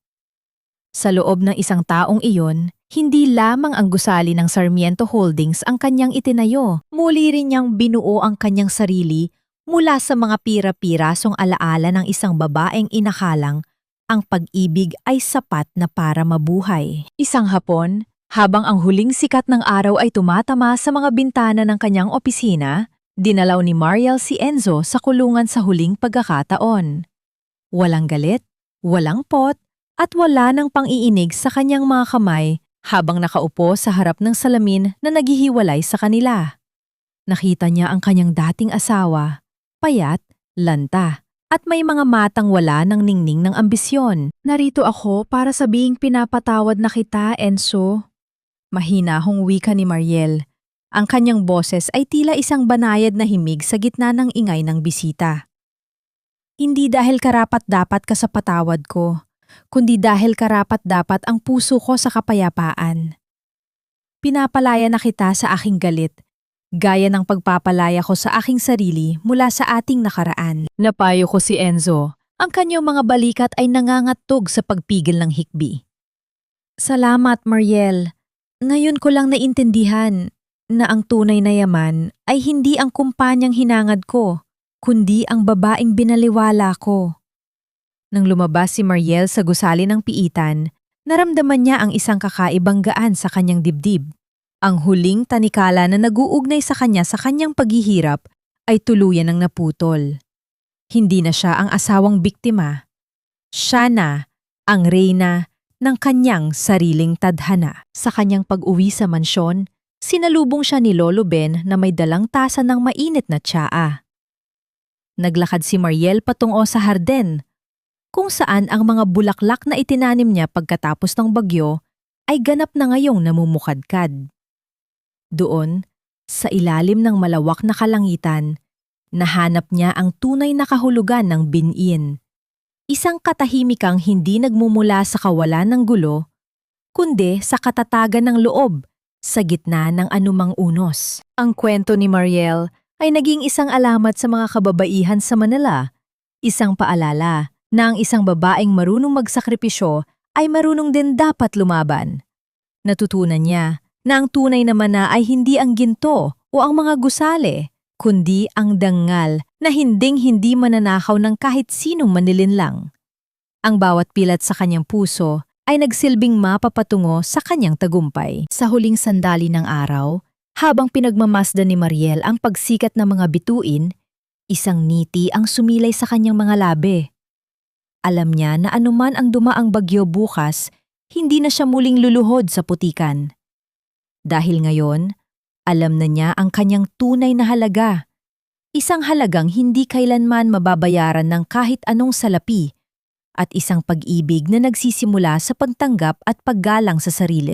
[SPEAKER 1] Sa loob ng 1 taong iyon, hindi lamang ang gusali ng Sarmiento Holdings ang kanyang itinayo. Muli rin niyang binuo ang kanyang sarili mula sa mga pira-pirasong alaala ng isang babaeng inakalang ang pag-ibig ay sapat na para mabuhay. Isang hapon, Habang ang huling sikat ng araw ay tumatama sa mga bintana ng kanyang opisina, dinalaw ni Mariel si Enzo sa kulungan sa huling pagkakataon. Walang galit, walang pot, at wala nang pang-iinig sa kanyang mga kamay habang nakaupo sa harap ng salamin na naghihiwalay sa kanila. Nakita niya ang kanyang dating asawa, payat, lanta, at may mga matang wala ng ningning ng ambisyon. Narito ako para sabihing pinapatawad na kita, Enzo. Mahinahong wika ni Mariel. Ang kanyang boses ay tila isang banayad na himig sa gitna ng ingay ng bisita. Hindi dahil karapat-dapat ka sa patawad ko, kundi dahil karapat-dapat ang puso ko sa kapayapaan. Pinapalaya na kita sa aking galit, gaya ng pagpapalaya ko sa aking sarili mula sa ating nakaraan. Napayo ko si Enzo. Ang kanyang mga balikat ay nangangatog sa pagpigil ng hikbi. Salamat, Mariel. Ngayon ko lang naintindihan na ang tunay na yaman ay hindi ang kumpanyang hinangad ko, kundi ang babaeng binaliwala ko. Nang lumabas si Mariel sa gusali ng piitan, naramdaman niya ang isang kakaibang gaan sa kanyang dibdib. Ang huling tanikala na nag-uugnay sa kanyang paghihirap ay tuluyan ng naputol. Hindi na siya ang asawang biktima. Siya na ang reyna ng kanyang sariling tadhana. Sa kanyang pag-uwi sa mansyon, sinalubong siya ni Lolo Ben na may dalang tasa ng mainit na tsaa. Naglakad si Mariel patungo sa harden, kung saan ang mga bulaklak na itinanim niya pagkatapos ng bagyo ay ganap na ngayong namumukadkad. Doon, sa ilalim ng malawak na kalangitan, nahanap niya ang tunay na kahulugan ng binyin. Isang katahimikang hindi nagmumula sa kawalan ng gulo, kundi sa katatagan ng loob sa gitna ng anumang unos. Ang kwento ni Mariel ay naging isang alamat sa mga kababaihan sa Manila, isang paalala na ang isang babaeng marunong magsakripisyo ay marunong din dapat lumaban. Natutunan niya na ang tunay na mana ay hindi ang ginto o ang mga gusali, kundi ang dangal na hinding-hindi mananakaw ng kahit sinong manilinlang. Ang bawat pilat sa kanyang puso ay nagsilbing mapapatungo sa kanyang tagumpay. Sa huling sandali ng araw, habang pinagmamasdan ni Mariel ang pagsikat ng mga bituin, isang ngiti ang sumilay sa kanyang mga labi. Alam niya na anuman ang dumaang bagyo bukas, hindi na siya muling luluhod sa putikan. Dahil ngayon, alam na niya ang kanyang tunay na halaga. Isang halagang hindi kailanman mababayaran ng kahit anong salapi at isang pag-ibig na nagsisimula sa pagtanggap at paggalang sa sarili.